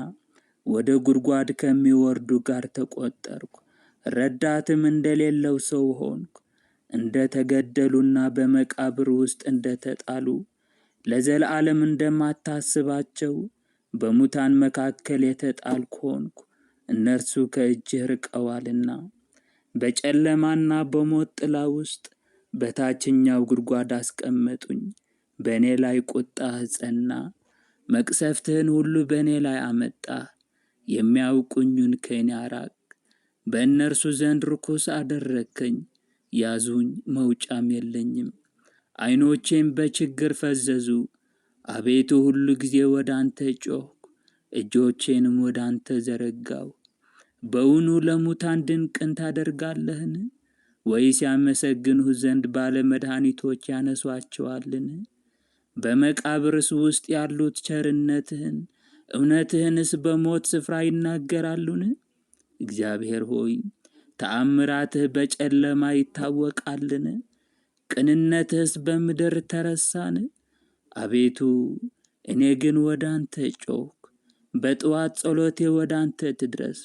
A: ወደ ጉድጓድ ከሚወርዱ ጋር ተቆጠርኩ፣ ረዳትም እንደሌለው ሰው ሆንኩ። እንደ ተገደሉና በመቃብር ውስጥ እንደ ተጣሉ፣ ለዘላለም እንደማታስባቸው በሙታን መካከል የተጣልኩ ሆንኩ። እነርሱ ከእጅህ ርቀዋልና፣ በጨለማና በሞት ጥላ ውስጥ በታችኛው ጉድጓድ አስቀመጡኝ። በእኔ ላይ ቁጣህ ጸና፣ መቅሰፍትህን ሁሉ በእኔ ላይ አመጣህ። የሚያውቁኝን ከእኔ አራቅ፣ በእነርሱ ዘንድ ርኩስ አደረግከኝ። ያዙኝ፣ መውጫም የለኝም፣ ዓይኖቼም በችግር ፈዘዙ። አቤቱ ሁሉ ጊዜ ወደ አንተ ጮኽኩ፣ እጆቼንም ወደ አንተ ዘረጋሁ። በውኑ ለሙታን ድንቅን ታደርጋለህን? ወይስ ያመሰግንሁ ዘንድ ባለመድኃኒቶች ያነሷቸዋልን? በመቃብርስ ውስጥ ያሉት ቸርነትህን እውነትህንስ በሞት ስፍራ ይናገራሉን? እግዚአብሔር ሆይ ተአምራትህ በጨለማ ይታወቃልን? ቅንነትህስ በምድር ተረሳን? አቤቱ እኔ ግን ወደ አንተ ጮኽሁ፣ በጥዋት ጸሎቴ ወደ አንተ ትድረስ።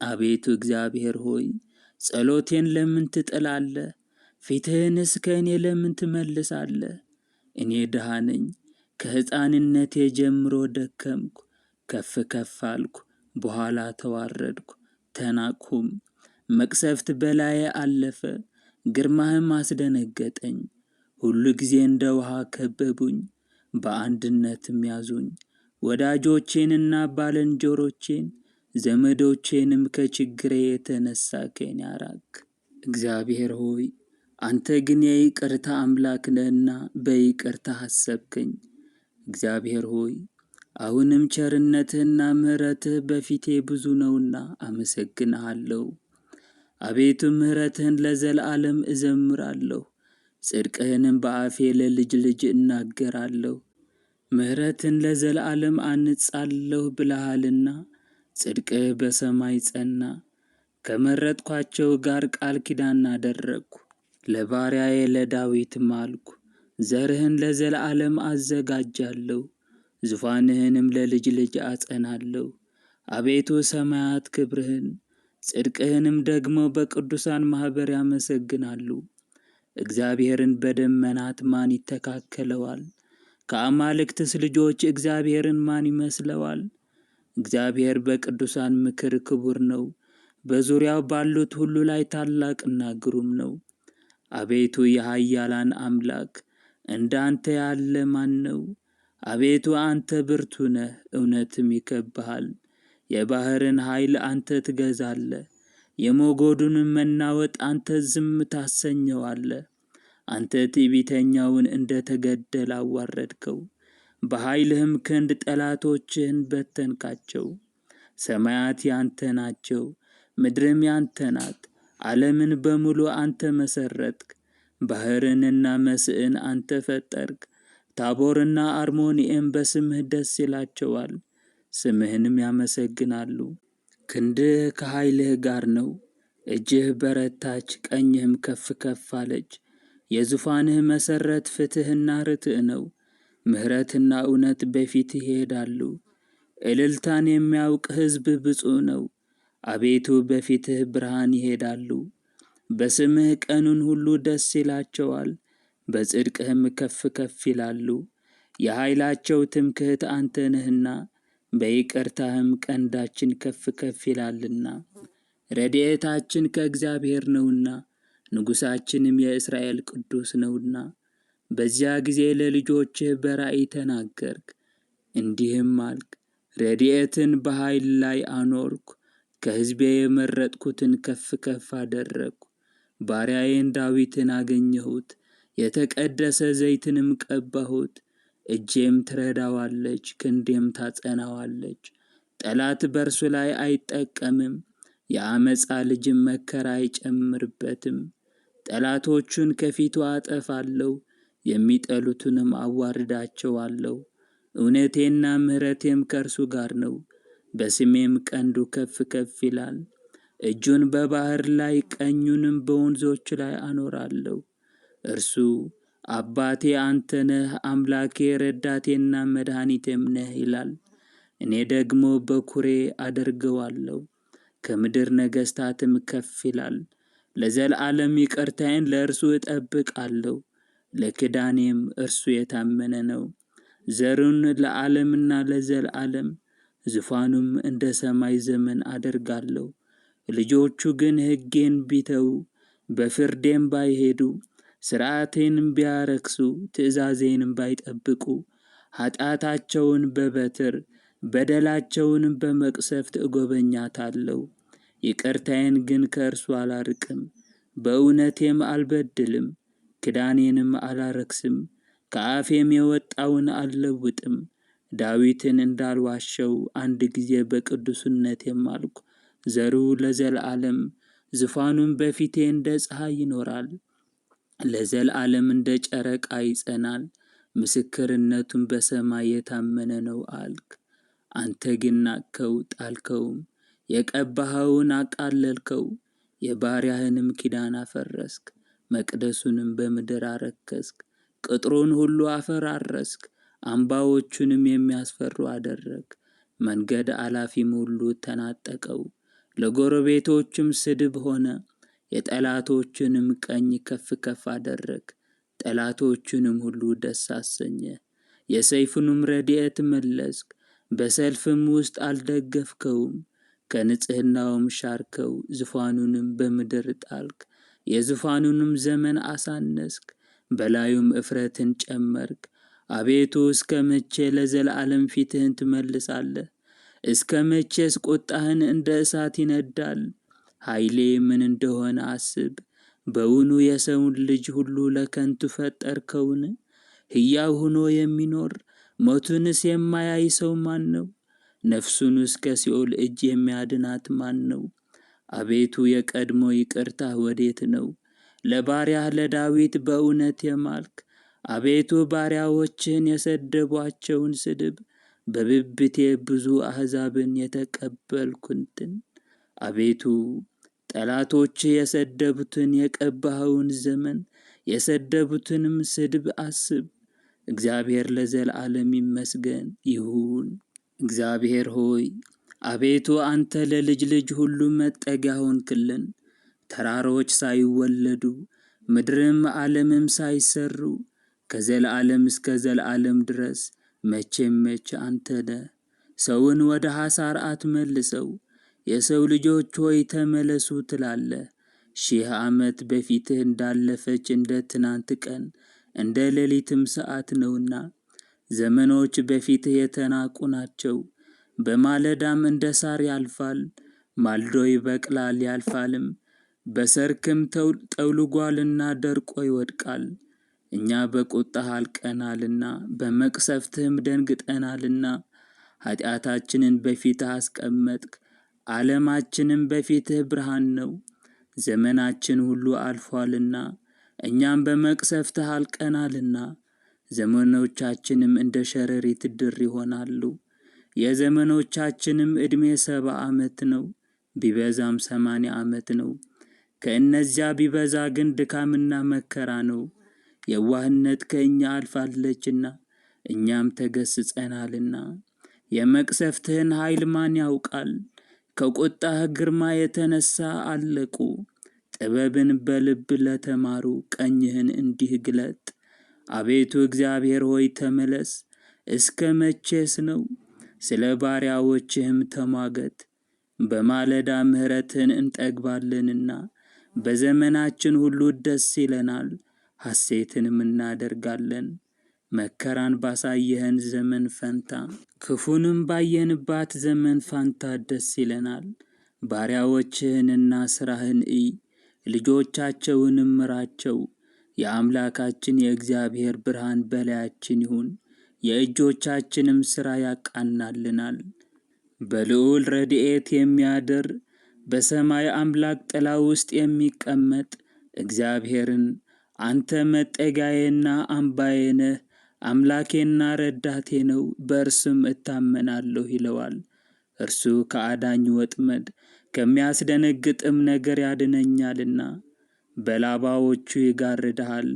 A: አቤቱ እግዚአብሔር ሆይ ጸሎቴን ለምን ትጥላለህ? ፊትህንስ ከእኔ ለምን ትመልሳለህ? እኔ ድሃ ነኝ፣ ከሕፃንነቴ ጀምሮ ደከምኩ። ከፍ ከፍ አልኩ፣ በኋላ ተዋረድኩ ተናቅሁም። መቅሰፍት በላዬ አለፈ፣ ግርማህም አስደነገጠኝ። ሁሉ ጊዜ እንደ ውሃ ከበቡኝ፣ በአንድነትም ያዙኝ። ወዳጆቼንና ባልንጀሮቼን ዘመዶቼንም ከችግሬ የተነሳ ከእኔ አራቅ። እግዚአብሔር ሆይ አንተ ግን የይቅርታ አምላክ ነህና በይቅርታ አሰብከኝ። እግዚአብሔር ሆይ አሁንም ቸርነትህና ምሕረትህ በፊቴ ብዙ ነውና አመሰግንሃለሁ። አቤቱ ምሕረትህን ለዘላለም እዘምራለሁ፣ ጽድቅህንም በአፌ ለልጅ ልጅ እናገራለሁ። ምሕረትን ለዘላለም አንጻለሁ ብለሃልና ጽድቅህ በሰማይ ጸና። ከመረጥኳቸው ጋር ቃል ኪዳን አደረግኩ፣ ለባሪያዬ ለዳዊት ማልኩ። ዘርህን ለዘላለም አዘጋጃለሁ፣ ዙፋንህንም ለልጅ ልጅ አጸናለሁ። አቤቱ ሰማያት ክብርህን ጽድቅህንም ደግሞ በቅዱሳን ማኅበር ያመሰግናሉ። እግዚአብሔርን በደመናት ማን ይተካከለዋል? ከአማልክትስ ልጆች እግዚአብሔርን ማን ይመስለዋል? እግዚአብሔር በቅዱሳን ምክር ክቡር ነው፣ በዙሪያው ባሉት ሁሉ ላይ ታላቅና ግሩም ነው። አቤቱ የኃያላን አምላክ እንዳንተ ያለ ማን ነው? አቤቱ አንተ ብርቱ ነህ፣ እውነትም ይከብሃል። የባሕርን ኃይል አንተ ትገዛለህ፣ የሞገዱንም መናወጥ አንተ ዝም ታሰኘዋለህ። አንተ ትዕቢተኛውን እንደ ተገደለ አዋረድከው፣ በኃይልህም ክንድ ጠላቶችህን በተንካቸው። ሰማያት ያንተ ናቸው፣ ምድርም ያንተ ናት። ዓለምን በሙሉ አንተ መሠረትክ፣ ባሕርንና መስዕን አንተ ፈጠርክ። ታቦርና አርሞንዔም በስምህ ደስ ይላቸዋል፣ ስምህንም ያመሰግናሉ። ክንድህ ከኃይልህ ጋር ነው፣ እጅህ በረታች፣ ቀኝህም ከፍ ከፍ አለች። የዙፋንህ መሠረት ፍትሕና ርትዕ ነው፣ ምሕረትና እውነት በፊትህ ይሄዳሉ። እልልታን የሚያውቅ ሕዝብ ብፁዕ ነው። አቤቱ በፊትህ ብርሃን ይሄዳሉ፣ በስምህ ቀኑን ሁሉ ደስ ይላቸዋል፣ በጽድቅህም ከፍ ከፍ ይላሉ። የኃይላቸው ትምክሕት አንተ ነህና በይቅርታህም ቀንዳችን ከፍ ከፍ ይላልና። ረድኤታችን ከእግዚአብሔር ነውና ንጉሣችንም የእስራኤል ቅዱስ ነውና። በዚያ ጊዜ ለልጆችህ በራእይ ተናገርክ፣ እንዲህም አልክ። ረድኤትን በኃይል ላይ አኖርኩ፣ ከሕዝቤ የመረጥኩትን ከፍ ከፍ አደረግኩ። ባሪያዬን ዳዊትን አገኘሁት፣ የተቀደሰ ዘይትንም ቀባሁት። እጄም ትረዳዋለች፣ ክንዴም ታጸናዋለች። ጠላት በእርሱ ላይ አይጠቀምም፣ የአመፃ ልጅም መከራ አይጨምርበትም። ጠላቶቹን ከፊቱ አጠፋለሁ፣ የሚጠሉትንም አዋርዳቸዋለሁ። እውነቴና ምሕረቴም ከእርሱ ጋር ነው፣ በስሜም ቀንዱ ከፍ ከፍ ይላል። እጁን በባሕር ላይ ቀኙንም በወንዞች ላይ አኖራለሁ። እርሱ አባቴ አንተ ነህ፣ አምላኬ ረዳቴና መድኃኒቴም ነህ ይላል። እኔ ደግሞ በኵሬ አደርገዋለሁ፣ ከምድር ነገሥታትም ከፍ ይላል። ለዘላለም ይቅርታዬን ለእርሱ እጠብቃለሁ፣ ለኪዳኔም እርሱ የታመነ ነው። ዘሩን ለዓለምና ለዘላለም ዙፋኑም እንደ ሰማይ ዘመን አደርጋለሁ። ልጆቹ ግን ሕጌን ቢተዉ በፍርዴም ባይሄዱ ሥርዓቴንም ቢያረክሱ ትእዛዜንም ባይጠብቁ ኃጢአታቸውን በበትር በደላቸውንም በመቅሰፍት እጐበኛታለሁ። ይቅርታዬን ግን ከእርሱ አላርቅም፣ በእውነቴም አልበድልም። ኪዳኔንም አላረክስም፣ ከአፌም የወጣውን አልለውጥም። ዳዊትን እንዳልዋሸው አንድ ጊዜ በቅዱስነቴም ማልኩ። ዘሩ ለዘላለም ዙፋኑም በፊቴ እንደ ፀሐይ ይኖራል፣ ለዘላለም እንደ ጨረቃ ይጸናል። ምስክርነቱም በሰማይ የታመነ ነው አልክ። አንተ ግን ናቅኸው ጣልከውም፣ የቀባኸውን አቃለልከው። የባሪያህንም ኪዳን አፈረስክ። መቅደሱንም በምድር አረከስክ። ቅጥሩን ሁሉ አፈራረስክ። አምባዎቹንም የሚያስፈሩ አደረግ። መንገድ አላፊም ሁሉ ተናጠቀው። ለጎረቤቶችም ስድብ ሆነ። የጠላቶችንም ቀኝ ከፍ ከፍ አደረግ። ጠላቶቹንም ሁሉ ደስ አሰኘ። የሰይፉንም ረድኤት መለስክ። በሰልፍም ውስጥ አልደገፍከውም። ከንጽሕናውም ሻርከው። ዙፋኑንም በምድር ጣልክ። የዙፋኑንም ዘመን አሳነስክ። በላዩም እፍረትን ጨመርክ። አቤቱ እስከ መቼ ለዘላለም ፊትህን ትመልሳለህ? እስከ መቼስ ቁጣህን እንደ እሳት ይነዳል? ኃይሌ ምን እንደሆነ አስብ። በውኑ የሰውን ልጅ ሁሉ ለከንቱ ፈጠርከውን? ሕያው ሆኖ የሚኖር ሞቱንስ የማያይ ሰው ማን ነው? ነፍሱንስ ከሲኦል እጅ የሚያድናት ማን ነው? አቤቱ የቀድሞ ይቅርታህ ወዴት ነው? ለባሪያህ ለዳዊት በእውነት የማልክ። አቤቱ ባሪያዎችህን የሰደቧቸውን ስድብ በብብቴ ብዙ አሕዛብን የተቀበልኩትን። አቤቱ ጠላቶችህ የሰደቡትን የቀባኸውን ዘመን የሰደቡትንም ስድብ አስብ። እግዚአብሔር ለዘላለም ይመስገን ይሁን። እግዚአብሔር ሆይ አቤቱ አንተ ለልጅ ልጅ ሁሉ መጠጊያ ሆንክልን። ተራሮች ሳይወለዱ ምድርም ዓለምም ሳይሰሩ ከዘላለም እስከ ዘላለም ድረስ መቼም መቼ አንተ ነህ። ሰውን ወደ ሐሳር አትመልሰው። የሰው ልጆች ሆይ ተመለሱ ትላለህ። 1000 ዓመት በፊትህ እንዳለፈች እንደ ትናንት ቀን እንደ ሌሊትም ሰዓት ነውና። ዘመኖች በፊትህ የተናቁ ናቸው። በማለዳም እንደ ሳር ያልፋል። ማልዶ ይበቅላል ያልፋልም። በሰርክም ጠውልጓልና ደርቆ ይወድቃል። እኛ በቁጣህ አልቀናልና በመቅሰፍትህም ደንግጠናልና። ኃጢአታችንን በፊትህ አስቀመጥክ። ዓለማችንም በፊትህ ብርሃን ነው። ዘመናችን ሁሉ አልፏልና እኛም በመቅሰፍትህ አልቀናልና። ዘመኖቻችንም እንደ ሸረሪት ድር ይሆናሉ። የዘመኖቻችንም ዕድሜ 70 ዓመት ነው፣ ቢበዛም 80 ዓመት ነው። ከእነዚያ ቢበዛ ግን ድካምና መከራ ነው። የዋህነት ከእኛ አልፋለችና እኛም ተገስጸናልና። የመቅሰፍትህን ኃይል ማን ያውቃል? ከቁጣህ ግርማ የተነሳ አለቁ። ጥበብን በልብ ለተማሩ ቀኝህን እንዲህ ግለጥ። አቤቱ እግዚአብሔር ሆይ ተመለስ። እስከ መቼስ ነው? ስለ ባሪያዎችህም ተሟገት። በማለዳ ምሕረትን እንጠግባለንና በዘመናችን ሁሉ ደስ ይለናል፣ ሐሴትንም እናደርጋለን። መከራን ባሳየህን ዘመን ፈንታ ክፉንም ባየንባት ዘመን ፋንታ ደስ ይለናል። ባሪያዎችህንና ሥራህን እይ፣ ልጆቻቸውንም ምራቸው። የአምላካችን የእግዚአብሔር ብርሃን በላያችን ይሁን፣ የእጆቻችንም ሥራ ያቃናልናል። በልዑል ረድኤት የሚያድር በሰማይ አምላክ ጥላ ውስጥ የሚቀመጥ እግዚአብሔርን አንተ መጠጊያዬና አምባዬ ነህ፣ አምላኬና ረዳቴ ነው፣ በእርሱም እታመናለሁ ይለዋል። እርሱ ከአዳኝ ወጥመድ ከሚያስደነግጥም ነገር ያድነኛልና። በላባዎቹ ይጋርድሃል፣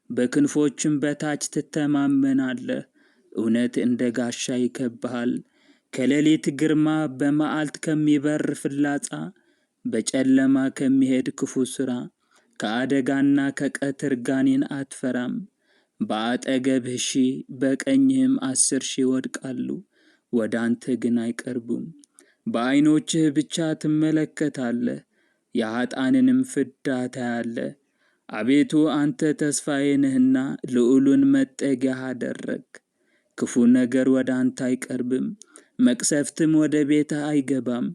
A: በክንፎችም በታች ትተማመናለህ። እውነት እንደ ጋሻ ይከብሃል። ከሌሊት ግርማ፣ በመዓልት ከሚበር ፍላጻ፣ በጨለማ ከሚሄድ ክፉ ሥራ፣ ከአደጋና ከቀትር ጋኔን አትፈራም። በአጠገብህ 1000 በቀኝህም 10,000 ይወድቃሉ፣ ወደ አንተ ግን አይቀርቡም። በዓይኖችህ ብቻ ትመለከታለህ፣ የኃጥአንንም ፍዳ ታያለህ። አቤቱ አንተ ተስፋዬ ነህና ልዑሉን መጠጊያህ አደረግ። ክፉ ነገር ወደ አንተ አይቀርብም፣ መቅሰፍትም ወደ ቤትህ አይገባም።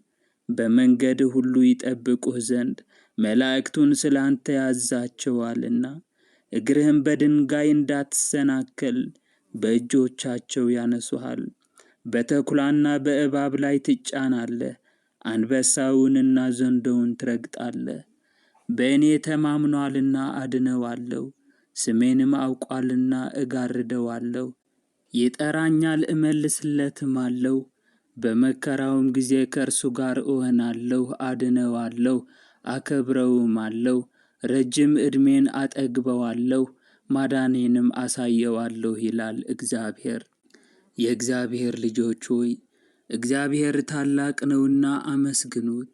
A: በመንገድህ ሁሉ ይጠብቁህ ዘንድ መላእክቱን ስለ አንተ ያዛቸዋልና። እግርህም በድንጋይ እንዳትሰናከል በእጆቻቸው ያነሱሃል። በተኩላና በእባብ ላይ ትጫናለህ፣ አንበሳውንና ዘንዶውን ትረግጣለህ። በእኔ ተማምኗልና አድነዋለሁ፣ ስሜንም አውቋልና እጋርደዋለሁ። ይጠራኛል እመልስለትማለሁ፣ በመከራውም ጊዜ ከእርሱ ጋር እሆናለሁ፣ አድነዋለሁ፣ አከብረውማለሁ። ረጅም ዕድሜን አጠግበዋለሁ፣ ማዳኔንም አሳየዋለሁ ይላል እግዚአብሔር። የእግዚአብሔር ልጆች ሆይ እግዚአብሔር ታላቅ ነውና አመስግኑት።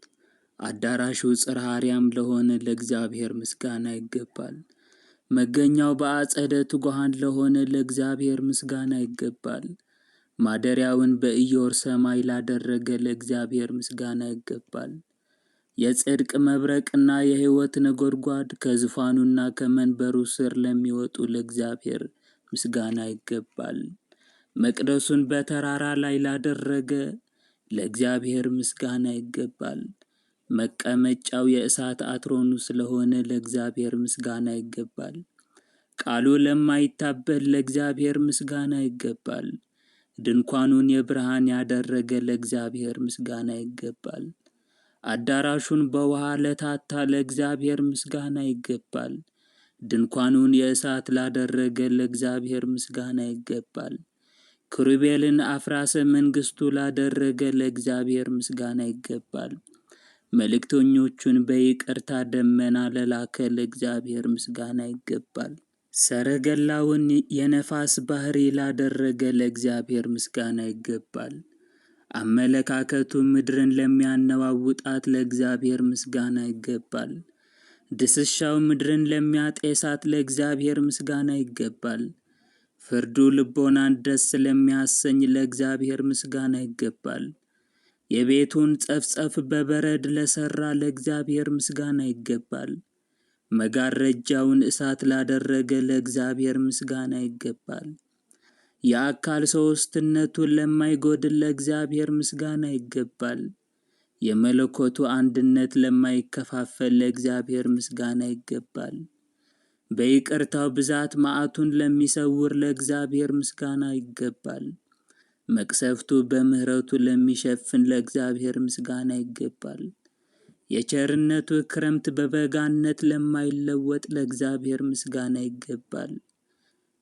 A: አዳራሹ ጽርሐ አርያም ለሆነ ለእግዚአብሔር ምስጋና ይገባል። መገኛው በአጸደ ትጉሃን ለሆነ ለእግዚአብሔር ምስጋና ይገባል። ማደሪያውን በኢዮር ሰማይ ላደረገ ለእግዚአብሔር ምስጋና ይገባል። የጽድቅ መብረቅና የሕይወት ነጎድጓድ ከዙፋኑና ከመንበሩ ስር ለሚወጡ ለእግዚአብሔር ምስጋና ይገባል። መቅደሱን በተራራ ላይ ላደረገ ለእግዚአብሔር ምስጋና ይገባል። መቀመጫው የእሳት አትሮኑስ ለሆነ ለእግዚአብሔር ምስጋና ይገባል። ቃሉ ለማይታበል ለእግዚአብሔር ምስጋና ይገባል። ድንኳኑን የብርሃን ያደረገ ለእግዚአብሔር ምስጋና ይገባል። አዳራሹን በውሃ ለታታ ለእግዚአብሔር ምስጋና ይገባል። ድንኳኑን የእሳት ላደረገ ለእግዚአብሔር ምስጋና ይገባል። ኪሩቤልን አፍራሰ መንግሥቱ ላደረገ ለእግዚአብሔር ምስጋና ይገባል። መልእክተኞቹን በይቅርታ ደመና ለላከ ለእግዚአብሔር ምስጋና ይገባል። ሰረገላውን የነፋስ ባሕሪ ላደረገ ለእግዚአብሔር ምስጋና ይገባል። አመለካከቱ ምድርን ለሚያነዋውጣት ለእግዚአብሔር ምስጋና ይገባል። ድስሻው ምድርን ለሚያጤሳት ለእግዚአብሔር ምስጋና ይገባል። ፍርዱ ልቦናን ደስ ለሚያሰኝ ለእግዚአብሔር ምስጋና ይገባል። የቤቱን ጸፍጸፍ በበረድ ለሠራ ለእግዚአብሔር ምስጋና ይገባል። መጋረጃውን እሳት ላደረገ ለእግዚአብሔር ምስጋና ይገባል። የአካል ሦስትነቱን ለማይጎድል ለእግዚአብሔር ምስጋና ይገባል። የመለኮቱ አንድነት ለማይከፋፈል ለእግዚአብሔር ምስጋና ይገባል። በይቅርታው ብዛት መዓቱን ለሚሰውር ለእግዚአብሔር ምስጋና ይገባል። መቅሰፍቱ በምሕረቱ ለሚሸፍን ለእግዚአብሔር ምስጋና ይገባል። የቸርነቱ ክረምት በበጋነት ለማይለወጥ ለእግዚአብሔር ምስጋና ይገባል።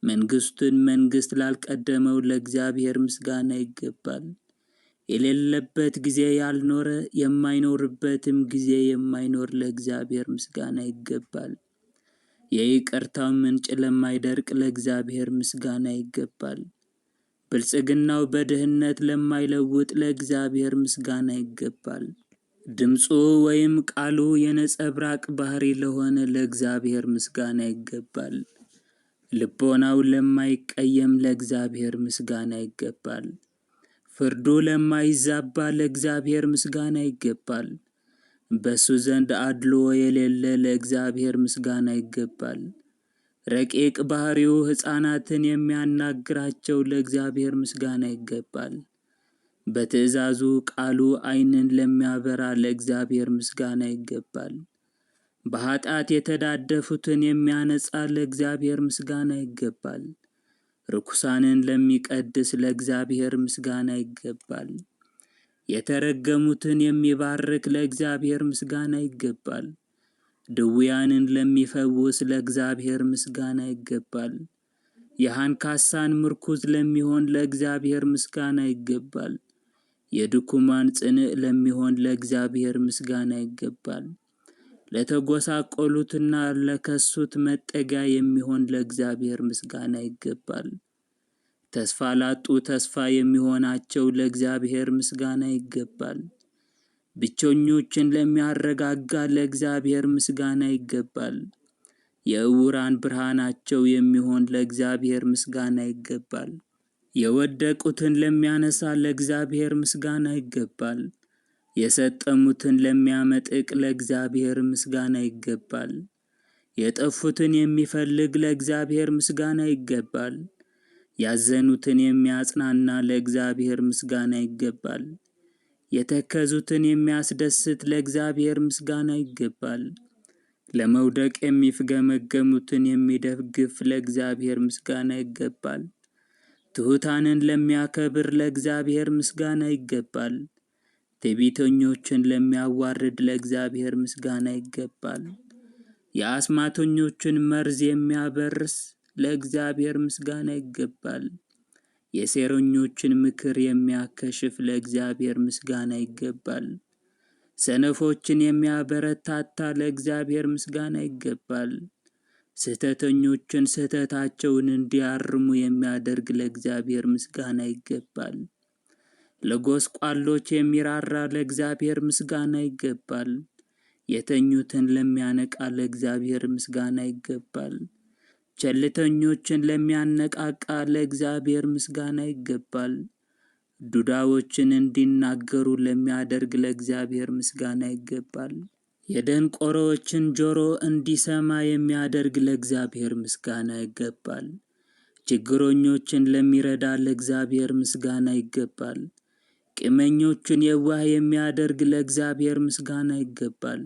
A: መንግሥቱን መንግሥት ላልቀደመው ለእግዚአብሔር ምስጋና ይገባል። የሌለበት ጊዜ ያልኖረ የማይኖርበትም ጊዜ የማይኖር ለእግዚአብሔር ምስጋና ይገባል። የይቅርታው ምንጭ ለማይደርቅ ለእግዚአብሔር ምስጋና ይገባል። ብልጽግናው በድህነት ለማይለውጥ ለእግዚአብሔር ምስጋና ይገባል። ድምፁ ወይም ቃሉ የነጸብራቅ ባሕሪ ለሆነ ለእግዚአብሔር ምስጋና ይገባል። ልቦናው ለማይቀየም ለእግዚአብሔር ምስጋና ይገባል። ፍርዱ ለማይዛባ ለእግዚአብሔር ምስጋና ይገባል። በሱ ዘንድ አድልዎ የሌለ ለእግዚአብሔር ምስጋና ይገባል። ረቂቅ ባሕሪው ሕፃናትን የሚያናግራቸው ለእግዚአብሔር ምስጋና ይገባል። በትእዛዙ ቃሉ ዓይንን ለሚያበራ ለእግዚአብሔር ምስጋና ይገባል። በኃጢአት የተዳደፉትን የሚያነጻ ለእግዚአብሔር ምስጋና ይገባል። ርኩሳንን ለሚቀድስ ለእግዚአብሔር ምስጋና ይገባል። የተረገሙትን የሚባርክ ለእግዚአብሔር ምስጋና ይገባል። ድውያንን ለሚፈውስ ለእግዚአብሔር ምስጋና ይገባል። የአንካሳን ምርኩዝ ለሚሆን ለእግዚአብሔር ምስጋና ይገባል። የድኩማን ጽንዕ ለሚሆን ለእግዚአብሔር ምስጋና ይገባል። ለተጎሳቆሉትና ለከሱት መጠጊያ የሚሆን ለእግዚአብሔር ምስጋና ይገባል። ተስፋ ላጡ ተስፋ የሚሆናቸው ለእግዚአብሔር ምስጋና ይገባል። ብቸኞችን ለሚያረጋጋ ለእግዚአብሔር ምስጋና ይገባል። የዕውራን ብርሃናቸው የሚሆን ለእግዚአብሔር ምስጋና ይገባል። የወደቁትን ለሚያነሳ ለእግዚአብሔር ምስጋና ይገባል። የሰጠሙትን ለሚያመጥቅ ለእግዚአብሔር ምስጋና ይገባል። የጠፉትን የሚፈልግ ለእግዚአብሔር ምስጋና ይገባል። ያዘኑትን የሚያጽናና ለእግዚአብሔር ምስጋና ይገባል። የተከዙትን የሚያስደስት ለእግዚአብሔር ምስጋና ይገባል። ለመውደቅ የሚፍገመገሙትን የሚደግፍ ለእግዚአብሔር ምስጋና ይገባል። ትሑታንን ለሚያከብር ለእግዚአብሔር ምስጋና ይገባል። ትዕቢተኞችን ለሚያዋርድ ለእግዚአብሔር ምስጋና ይገባል። የአስማተኞችን መርዝ የሚያበርስ ለእግዚአብሔር ምስጋና ይገባል። የሴረኞችን ምክር የሚያከሽፍ ለእግዚአብሔር ምስጋና ይገባል። ሰነፎችን የሚያበረታታ ለእግዚአብሔር ምስጋና ይገባል። ስህተተኞችን ስህተታቸውን እንዲያርሙ የሚያደርግ ለእግዚአብሔር ምስጋና ይገባል። ለጎስቋሎች የሚራራ ለእግዚአብሔር ምስጋና ይገባል። የተኙትን ለሚያነቃ ለእግዚአብሔር ምስጋና ይገባል። ቸልተኞችን ለሚያነቃቃ ለእግዚአብሔር ምስጋና ይገባል። ዱዳዎችን እንዲናገሩ ለሚያደርግ ለእግዚአብሔር ምስጋና ይገባል። የደንቆሮዎችን ጆሮ እንዲሰማ የሚያደርግ ለእግዚአብሔር ምስጋና ይገባል። ችግረኞችን ለሚረዳ ለእግዚአብሔር ምስጋና ይገባል። ቂመኞችን የዋህ የሚያደርግ ለእግዚአብሔር ምስጋና ይገባል።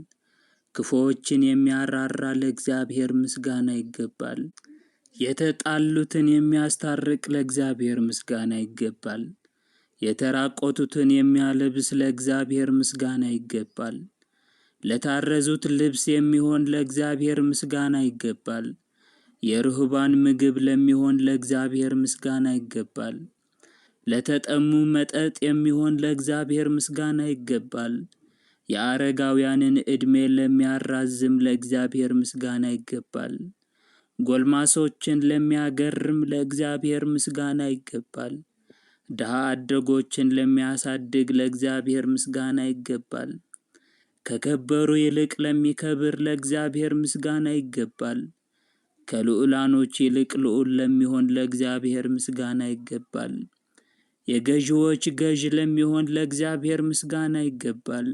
A: ክፉዎችን የሚያራራ ለእግዚአብሔር ምስጋና ይገባል። የተጣሉትን የሚያስታርቅ ለእግዚአብሔር ምስጋና ይገባል። የተራቆቱትን የሚያለብስ ለእግዚአብሔር ምስጋና ይገባል። ለታረዙት ልብስ የሚሆን ለእግዚአብሔር ምስጋና ይገባል። የርሁባን ምግብ ለሚሆን ለእግዚአብሔር ምስጋና ይገባል። ለተጠሙ መጠጥ የሚሆን ለእግዚአብሔር ምስጋና ይገባል። የአረጋውያንን ዕድሜ ለሚያራዝም ለእግዚአብሔር ምስጋና ይገባል። ጎልማሶችን ለሚያገርም ለእግዚአብሔር ምስጋና ይገባል። ድሃ አደጎችን ለሚያሳድግ ለእግዚአብሔር ምስጋና ይገባል። ከከበሩ ይልቅ ለሚከብር ለእግዚአብሔር ምስጋና ይገባል። ከልዑላኖች ይልቅ ልዑል ለሚሆን ለእግዚአብሔር ምስጋና ይገባል። የገዢዎች ገዥ ለሚሆን ለእግዚአብሔር ምስጋና ይገባል።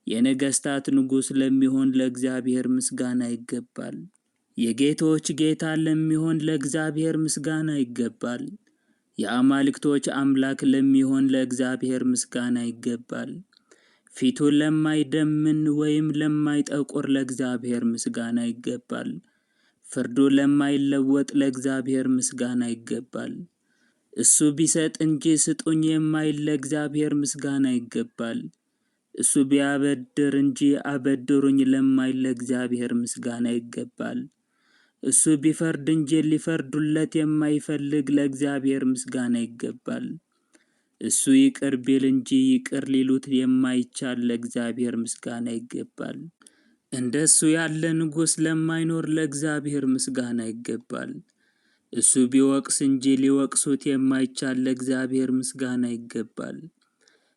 A: የነገስታት ንጉሥ ለሚሆን ለእግዚአብሔር ምስጋና ይገባል። የጌቶች ጌታ ለሚሆን ለእግዚአብሔር ምስጋና ይገባል። የአማልክቶች አምላክ ለሚሆን ለእግዚአብሔር ምስጋና ይገባል። ፊቱ ለማይደምን ወይም ለማይጠቁር ለእግዚአብሔር ምስጋና ይገባል። ፍርዱ ለማይለወጥ ለእግዚአብሔር ምስጋና ይገባል። እሱ ቢሰጥ እንጂ ስጡኝ የማይል ለእግዚአብሔር ምስጋና ይገባል። እሱ ቢያበድር እንጂ አበድሩኝ ለማይል ለእግዚአብሔር ምስጋና ይገባል። እሱ ቢፈርድ እንጂ ሊፈርዱለት የማይፈልግ ለእግዚአብሔር ምስጋና ይገባል። እሱ ይቅር ቢል እንጂ ይቅር ሊሉት የማይቻል ለእግዚአብሔር ምስጋና ይገባል። እንደሱ ያለ ንጉሥ ለማይኖር ለእግዚአብሔር ምስጋና ይገባል። እሱ ቢወቅስ እንጂ ሊወቅሱት የማይቻል ለእግዚአብሔር ምስጋና ይገባል።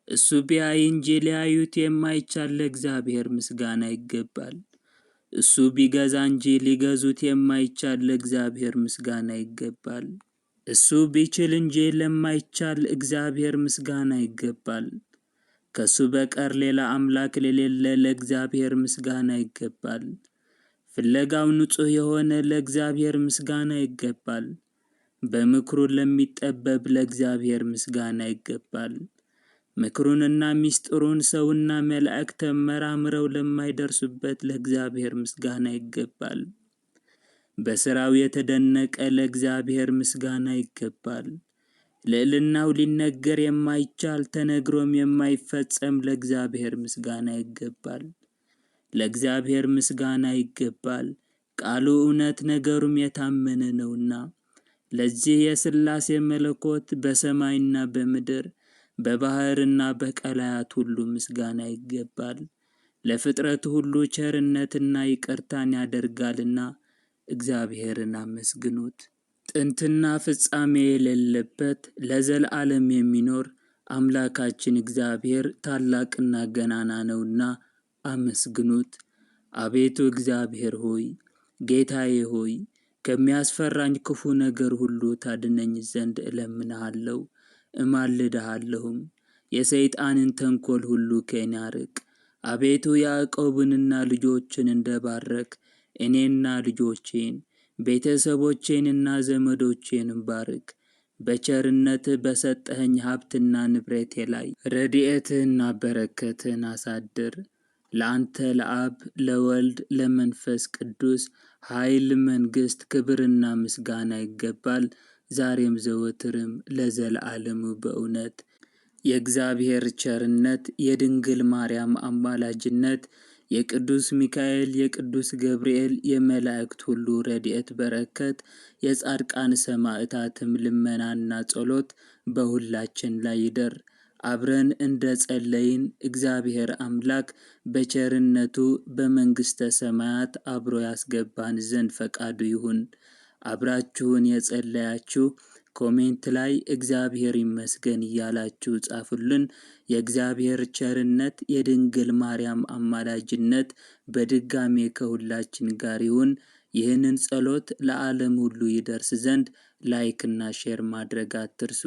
A: እሱ ቢያይ እንጂ ሊያዩት የማይቻል ለእግዚአብሔር ምስጋና ይገባል። እሱ ቢገዛ እንጂ ሊገዙት የማይቻል ለእግዚአብሔር ምስጋና ይገባል። እሱ ቢችል እንጂ ለማይቻል እግዚአብሔር ምስጋና ይገባል። ከሱ በቀር ሌላ አምላክ ለሌለ ለእግዚአብሔር ምስጋና ይገባል። ፍለጋው ንጹሕ የሆነ ለእግዚአብሔር ምስጋና ይገባል። በምክሩ ለሚጠበብ ለእግዚአብሔር ምስጋና ይገባል። ምክሩንና ምስጢሩን ሰውና መላእክት ተመራምረው ለማይደርሱበት ለእግዚአብሔር ምስጋና ይገባል። በሥራው የተደነቀ ለእግዚአብሔር ምስጋና ይገባል። ልዕልናው ሊነገር የማይቻል ተነግሮም የማይፈጸም ለእግዚአብሔር ምስጋና ይገባል። ለእግዚአብሔር ምስጋና ይገባል። ቃሉ እውነት ነገሩም የታመነ ነውና። ለዚህ የሥላሴ መለኮት በሰማይና በምድር በባህርና በቀላያት ሁሉ ምስጋና ይገባል። ለፍጥረት ሁሉ ቸርነትና ይቅርታን ያደርጋልና እግዚአብሔርን አመስግኑት። ጥንትና ፍጻሜ የሌለበት ለዘላለም የሚኖር አምላካችን እግዚአብሔር ታላቅና ገናና ነውና አመስግኑት። አቤቱ እግዚአብሔር ሆይ፣ ጌታዬ ሆይ፣ ከሚያስፈራኝ ክፉ ነገር ሁሉ ታድነኝ ዘንድ እለምንሃለሁ እማልድሃለሁም። የሰይጣንን ተንኮል ሁሉ ከእኔ አርቅ። አቤቱ ያዕቆብንና ልጆችን እንደባረክ እኔና ልጆቼን ቤተሰቦቼንና ዘመዶቼንም ባርክ። በቸርነት በሰጠኸኝ ሀብትና ንብረቴ ላይ ረድኤትህና በረከትህን አሳድር። ለአንተ ለአብ ለወልድ ለመንፈስ ቅዱስ ኃይል፣ መንግሥት፣ ክብርና ምስጋና ይገባል፣ ዛሬም ዘወትርም ለዘላለሙ በእውነት። የእግዚአብሔር ቸርነት፣ የድንግል ማርያም አማላጅነት፣ የቅዱስ ሚካኤል፣ የቅዱስ ገብርኤል፣ የመላእክት ሁሉ ረድኤት በረከት፣ የጻድቃን ሰማዕታትም ልመናና ጸሎት በሁላችን ላይ ይደር። አብረን እንደ ጸለይን እግዚአብሔር አምላክ በቸርነቱ በመንግሥተ ሰማያት አብሮ ያስገባን ዘንድ ፈቃዱ ይሁን። አብራችሁን የጸለያችሁ ኮሜንት ላይ እግዚአብሔር ይመስገን እያላችሁ ጻፉልን። የእግዚአብሔር ቸርነት የድንግል ማርያም አማላጅነት በድጋሜ ከሁላችን ጋር ይሁን። ይህንን ጸሎት ለዓለም ሁሉ ይደርስ ዘንድ ላይክ እና ሼር ማድረግ አትርሱ።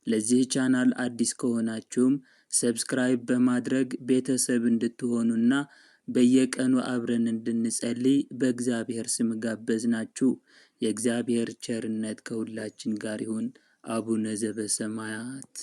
A: ለዚህ ቻናል አዲስ ከሆናችሁም ሰብስክራይብ በማድረግ ቤተሰብ እንድትሆኑና በየቀኑ አብረን እንድንጸልይ በእግዚአብሔር ስም ጋበዝናችሁ። የእግዚአብሔር ቸርነት ከሁላችን ጋር ይሁን። አቡነ ዘበሰማያት